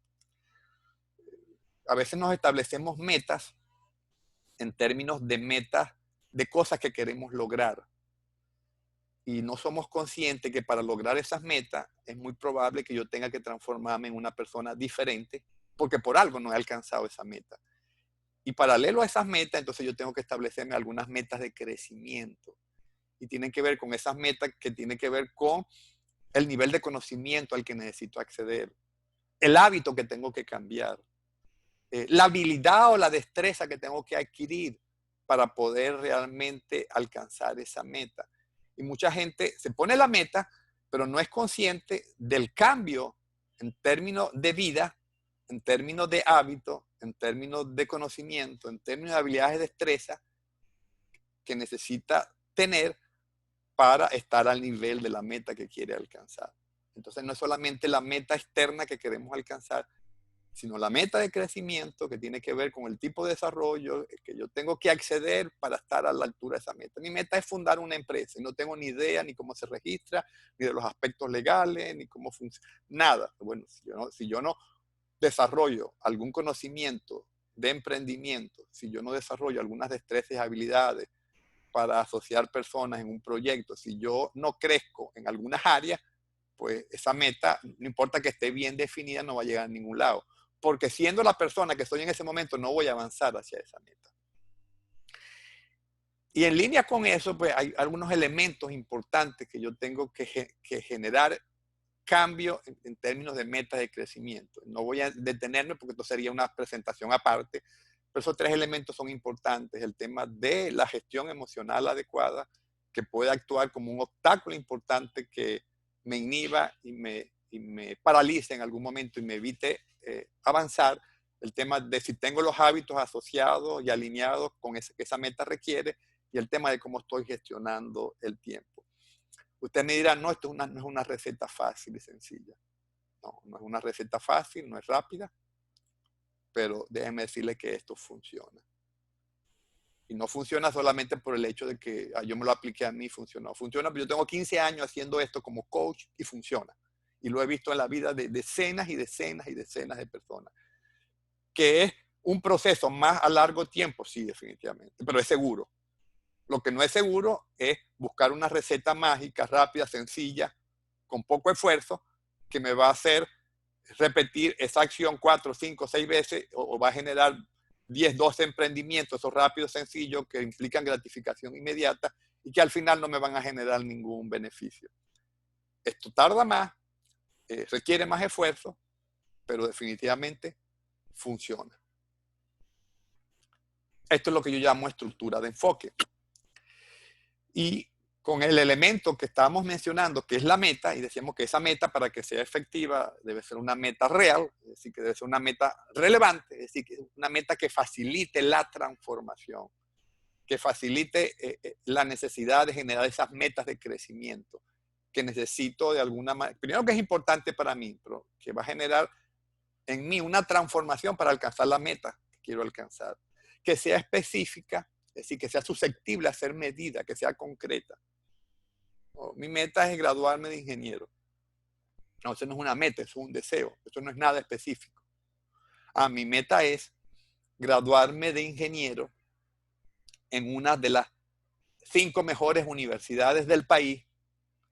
A veces nos establecemos metas en términos de metas de cosas que queremos lograr. Y no somos conscientes que para lograr esas metas es muy probable que yo tenga que transformarme en una persona diferente porque por algo no he alcanzado esa meta. Y paralelo a esas metas, entonces yo tengo que establecerme algunas metas de crecimiento. Y tienen que ver con esas metas que tienen que ver con el nivel de conocimiento al que necesito acceder, el hábito que tengo que cambiar, la habilidad o la destreza que tengo que adquirir para poder realmente alcanzar esa meta. Y mucha gente se pone la meta, pero no es consciente del cambio en términos de vida, en términos de hábito, en términos de conocimiento, en términos de habilidades de destreza que necesita tener para estar al nivel de la meta que quiere alcanzar. Entonces no es solamente la meta externa que queremos alcanzar, sino la meta de crecimiento que tiene que ver con el tipo de desarrollo que yo tengo que acceder para estar a la altura de esa meta. Mi meta es fundar una empresa y no tengo ni idea ni cómo se registra, ni de los aspectos legales, ni cómo funciona, nada. Bueno, si yo no desarrollo algún conocimiento de emprendimiento, si yo no desarrollo algunas destrezas y habilidades para asociar personas en un proyecto, si yo no crezco en algunas áreas, pues esa meta, no importa que esté bien definida, no va a llegar a ningún lado. Porque siendo la persona que estoy en ese momento, no voy a avanzar hacia esa meta. Y en línea con eso, pues hay algunos elementos importantes que yo tengo que generar cambio en términos de metas de crecimiento. No voy a detenerme porque esto sería una presentación aparte, Pero esos tres elementos son importantes. El tema de la gestión emocional adecuada, que puede actuar como un obstáculo importante que me inhiba y me paralice en algún momento y me evite avanzar. El tema de si tengo los hábitos asociados y alineados con ese, que esa meta requiere, y el tema de cómo estoy gestionando el tiempo. Usted me dirá, no, esto no es una receta fácil y sencilla. No, no es una receta fácil, no es rápida, pero déjeme decirle que esto funciona. Y no funciona solamente por el hecho de que yo me lo apliqué a mí, funcionó. Funciona, pero yo tengo 15 años haciendo esto como coach y funciona. Y lo he visto en la vida de decenas y decenas y decenas de personas. Que es un proceso más a largo tiempo, sí, definitivamente, pero es seguro. Lo que no es seguro es buscar una receta mágica, rápida, sencilla, con poco esfuerzo, que me va a hacer repetir esa acción 4, 5, 6 veces o va a generar 10, 12 emprendimientos, esos rápidos, sencillos, que implican gratificación inmediata y que al final no me van a generar ningún beneficio. Esto tarda más, requiere más esfuerzo, pero definitivamente funciona. Esto es lo que yo llamo estructura de enfoque. Y con el elemento que estábamos mencionando, que es la meta, y decíamos que esa meta, para que sea efectiva, debe ser una meta real, es decir, que debe ser una meta relevante, es decir, que una meta que facilite la transformación, que facilite la necesidad de generar esas metas de crecimiento, que necesito de alguna manera, primero que es importante para mí, pero que va a generar en mí una transformación para alcanzar la meta que quiero alcanzar, que sea específica, es decir, que sea susceptible a ser medida, que sea concreta. Mi meta es graduarme de ingeniero. No, eso no es una meta, eso es un deseo. Eso no es nada específico. Mi meta es graduarme de ingeniero en una de las 5 mejores universidades del país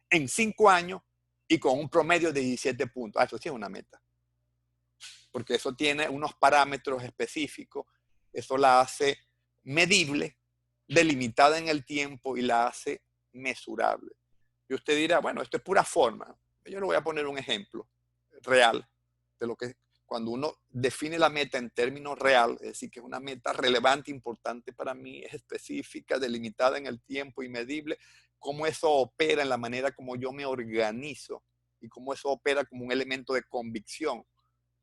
en 5 años y con un promedio de 17 puntos. Eso sí es una meta. Porque eso tiene unos parámetros específicos. Eso la hace medible, delimitada en el tiempo y la hace mesurable. Y usted dirá, bueno, esto es pura forma. Yo le voy a poner un ejemplo real de lo que cuando uno define la meta en términos real, es decir, que es una meta relevante, importante para mí, es específica, delimitada en el tiempo y medible, cómo eso opera en la manera como yo me organizo y cómo eso opera como un elemento de convicción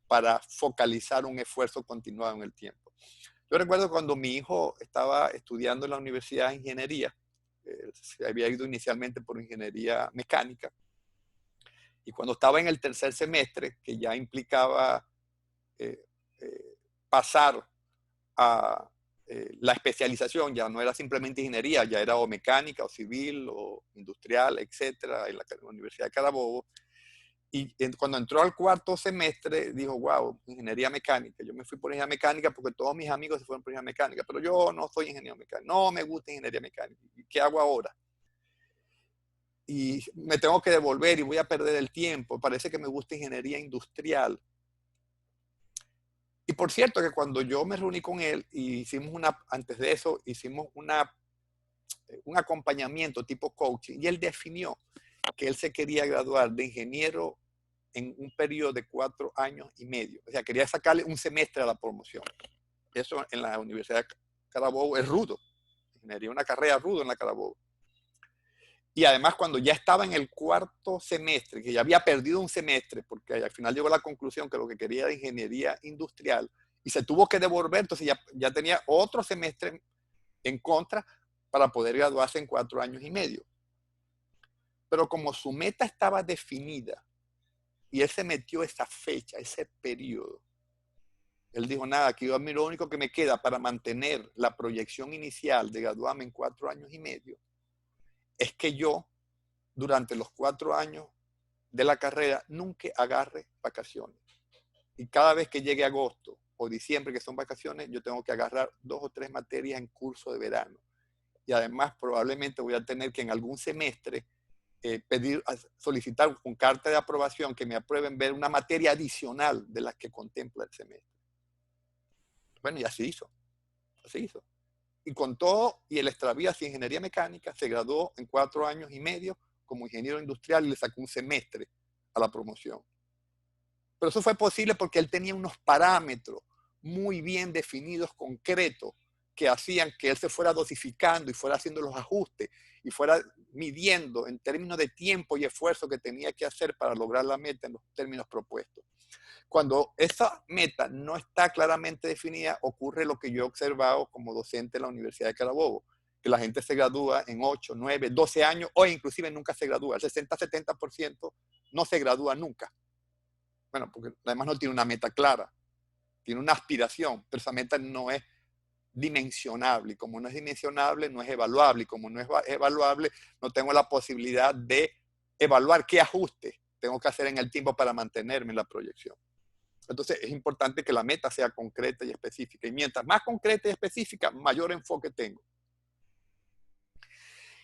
para focalizar un esfuerzo continuado en el tiempo. Yo recuerdo cuando mi hijo estaba estudiando en la Universidad de Ingeniería, se había ido inicialmente por ingeniería mecánica, y cuando estaba en el tercer semestre, que ya implicaba pasar a la especialización, ya no era simplemente ingeniería, ya era o mecánica, o civil, o industrial, etcétera, en la Universidad de Carabobo. Y cuando entró al cuarto semestre, dijo, wow, ingeniería mecánica. Yo me fui por ingeniería mecánica porque todos mis amigos se fueron por ingeniería mecánica, pero yo no soy ingeniero mecánico, no me gusta ingeniería mecánica. ¿Y qué hago ahora? Y me tengo que devolver y voy a perder el tiempo. Parece que me gusta ingeniería industrial. Y por cierto que cuando yo me reuní con él y antes de eso, hicimos un acompañamiento tipo coaching y él definió que él se quería graduar de ingeniero en un periodo de 4 años y medio. O sea, quería sacarle un semestre a la promoción. Eso en la Universidad de Carabobo es rudo. Ingeniería, una carrera rudo en la Carabobo. Y además, cuando ya estaba en el cuarto semestre, que ya había perdido un semestre, porque al final llegó a la conclusión que lo que quería era ingeniería industrial, y se tuvo que devolver, entonces ya tenía otro semestre en contra para poder graduarse en 4 años y medio. Pero como su meta estaba definida, y él se metió esa fecha, ese periodo, él dijo, nada, aquí a mí lo único que me queda para mantener la proyección inicial de graduarme en 4 años y medio es que yo, durante los 4 años de la carrera, nunca agarre vacaciones. Y cada vez que llegue agosto o diciembre, que son vacaciones, yo tengo que agarrar 2 o 3 materias en curso de verano. Y además probablemente voy a tener que en algún semestre solicitar con carta de aprobación que me aprueben ver una materia adicional de las que contempla el semestre. Bueno, y así hizo. Así hizo. Y con todo, y el extravías de ingeniería mecánica, se graduó en 4 años y medio como ingeniero industrial y le sacó un semestre a la promoción. Pero eso fue posible porque él tenía unos parámetros, muy bien definidos, concretos, que hacían que él se fuera dosificando y fuera haciendo los ajustes y fuera midiendo en términos de tiempo y esfuerzo que tenía que hacer para lograr la meta en los términos propuestos. Cuando esa meta no está claramente definida, ocurre lo que yo he observado como docente en la Universidad de Carabobo, que la gente se gradúa en 8, 9, 12 años o inclusive nunca se gradúa. El 60-70% no se gradúa nunca. Bueno, porque además no tiene una meta clara, tiene una aspiración, pero esa meta no es dimensionable. Y como no es dimensionable, no es evaluable. Y como no es evaluable, no tengo la posibilidad de evaluar qué ajuste tengo que hacer en el tiempo para mantenerme en la proyección. Entonces es importante que la meta sea concreta y específica. Y mientras más concreta y específica, mayor enfoque tengo.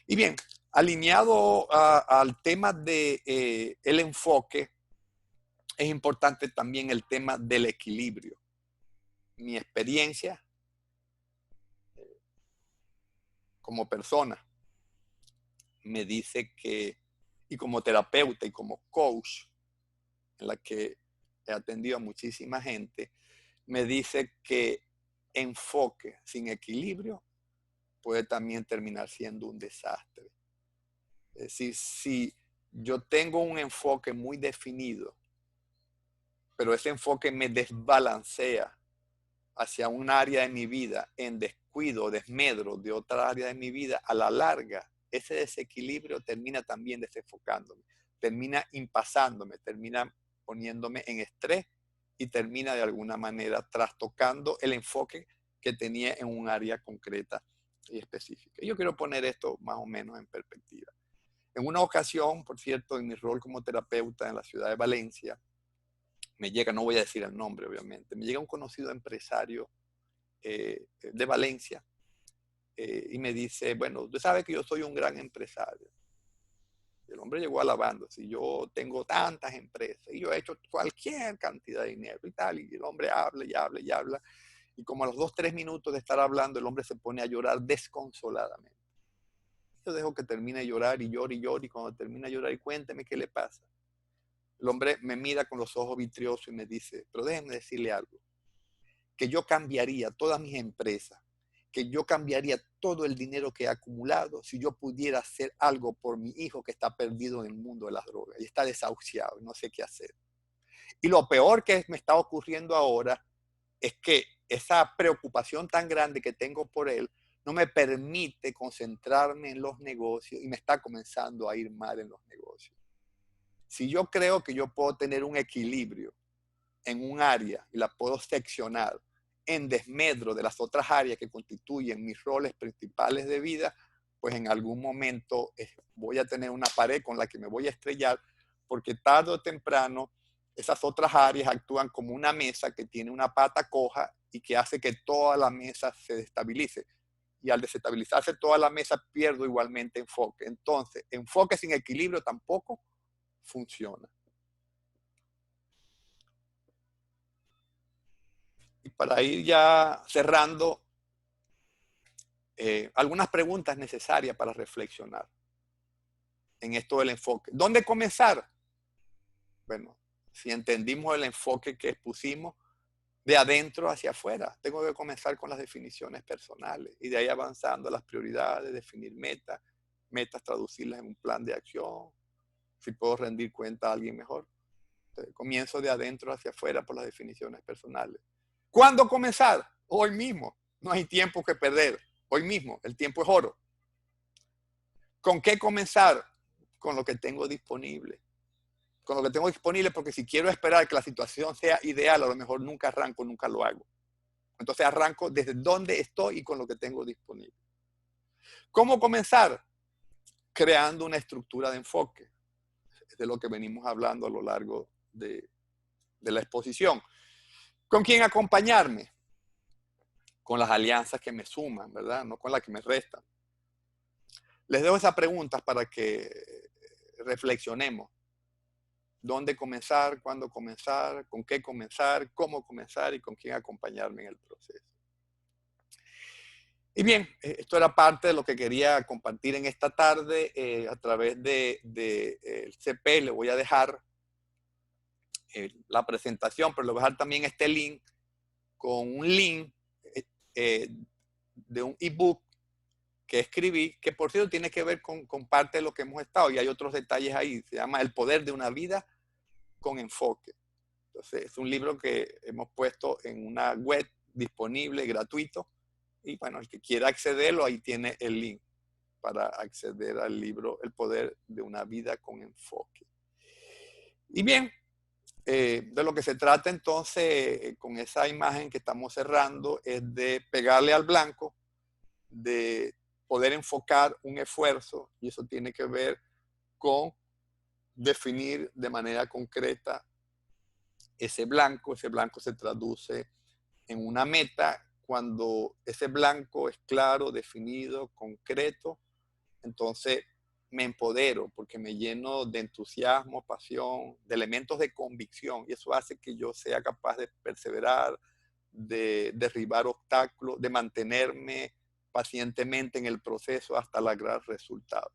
Y bien, alineado al tema de el enfoque, es importante también el tema del equilibrio. Mi experiencia como persona me dice que, y como terapeuta y como coach, en la que he atendido a muchísima gente, me dice que enfoque sin equilibrio puede también terminar siendo un desastre. Es decir, si yo tengo un enfoque muy definido, pero ese enfoque me desbalancea hacia un área de mi vida en descuido, desmedro de otra área de mi vida, a la larga, ese desequilibrio termina también desenfocándome, termina impasándome, termina poniéndome en estrés y termina de alguna manera trastocando el enfoque que tenía en un área concreta y específica. Yo quiero poner esto más o menos en perspectiva. En una ocasión, por cierto, en mi rol como terapeuta en la ciudad de Valencia, me llega, no voy a decir el nombre obviamente, me llega un conocido empresario de Valencia y me dice, bueno, usted sabe que yo soy un gran empresario. El hombre llegó alabando, si yo tengo tantas empresas y yo he hecho cualquier cantidad de dinero y tal, y el hombre habla y habla y habla, y como a los 2, 3 minutos de estar hablando, el hombre se pone a llorar desconsoladamente. Yo dejo que termine de llorar y llora y llora, y cuando termina de llorar, y cuénteme qué le pasa. El hombre me mira con los ojos vitriosos y me dice, pero déjeme decirle algo, que yo cambiaría todas mis empresas, que yo cambiaría todo el dinero que he acumulado si yo pudiera hacer algo por mi hijo que está perdido en el mundo de las drogas y está desahuciado y no sé qué hacer. Y lo peor que me está ocurriendo ahora es que esa preocupación tan grande que tengo por él no me permite concentrarme en los negocios y me está comenzando a ir mal en los negocios. Si yo creo que yo puedo tener un equilibrio en un área y la puedo seccionar en desmedro de las otras áreas que constituyen mis roles principales de vida, pues en algún momento voy a tener una pared con la que me voy a estrellar, porque tarde o temprano esas otras áreas actúan como una mesa que tiene una pata coja y que hace que toda la mesa se destabilice. Y al desestabilizarse toda la mesa pierdo igualmente enfoque. Entonces, enfoque sin equilibrio tampoco funciona. Y para ir ya cerrando, algunas preguntas necesarias para reflexionar en esto del enfoque. ¿Dónde comenzar? Bueno, si entendimos el enfoque que expusimos, de adentro hacia afuera, tengo que comenzar con las definiciones personales y de ahí avanzando a las prioridades, definir metas, traducirlas en un plan de acción, si puedo rendir cuenta a alguien mejor. Entonces, comienzo de adentro hacia afuera por las definiciones personales. ¿Cuándo comenzar? Hoy mismo. No hay tiempo que perder. Hoy mismo. El tiempo es oro. ¿Con qué comenzar? Con lo que tengo disponible. Con lo que tengo disponible, porque si quiero esperar que la situación sea ideal, a lo mejor nunca arranco, nunca lo hago. Entonces arranco desde donde estoy y con lo que tengo disponible. ¿Cómo comenzar? Creando una estructura de enfoque. Es de lo que venimos hablando a lo largo de la exposición. ¿Con quién acompañarme? Con las alianzas que me suman, ¿verdad? No con las que me restan. Les dejo esas preguntas para que reflexionemos. ¿Dónde comenzar? ¿Cuándo comenzar? ¿Con qué comenzar? ¿Cómo comenzar? Y con quién acompañarme en el proceso. Y bien, esto era parte de lo que quería compartir en esta tarde a través el CP. Le voy a dejar la presentación, pero le voy a dejar también este link con un link de un ebook que escribí, que por cierto tiene que ver con parte de lo que hemos estado, y hay otros detalles ahí. Se llama El poder de una vida con enfoque. Entonces, es un libro que hemos puesto en una web disponible, gratuito, y bueno, el que quiera accederlo, ahí tiene el link para acceder al libro El poder de una vida con enfoque. Y bien, de lo que se trata entonces con esa imagen que estamos cerrando es de pegarle al blanco, de poder enfocar un esfuerzo, y eso tiene que ver con definir de manera concreta ese blanco se traduce en una meta. Cuando ese blanco es claro, definido, concreto, entonces me empodero porque me lleno de entusiasmo, pasión, de elementos de convicción, y eso hace que yo sea capaz de perseverar, de derribar obstáculos, de mantenerme pacientemente en el proceso hasta lograr resultados.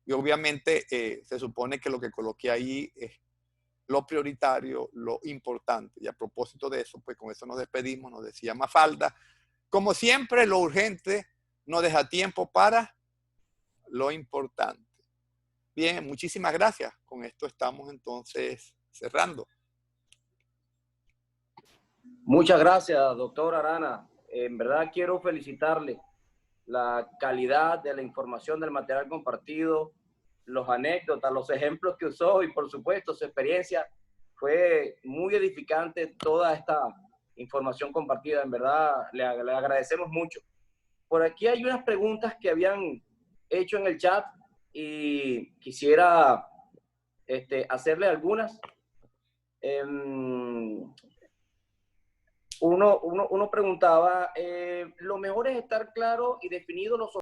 Y obviamente se supone que lo que coloqué ahí es lo prioritario, lo importante. Y a propósito de eso, pues con eso nos despedimos, nos decía Mafalda. Como siempre, lo urgente no deja tiempo para lo importante. Bien, muchísimas gracias. Con esto estamos entonces cerrando. Muchas gracias, doctor Arana. En verdad quiero felicitarle la calidad de la información del material compartido, los anécdotas, los ejemplos que usó y por supuesto su experiencia. Fue muy edificante toda esta información compartida. En verdad le agradecemos mucho. Por aquí hay unas preguntas que habían hecho en el chat y quisiera hacerle algunas. Uno preguntaba, lo mejor es estar claro y definido los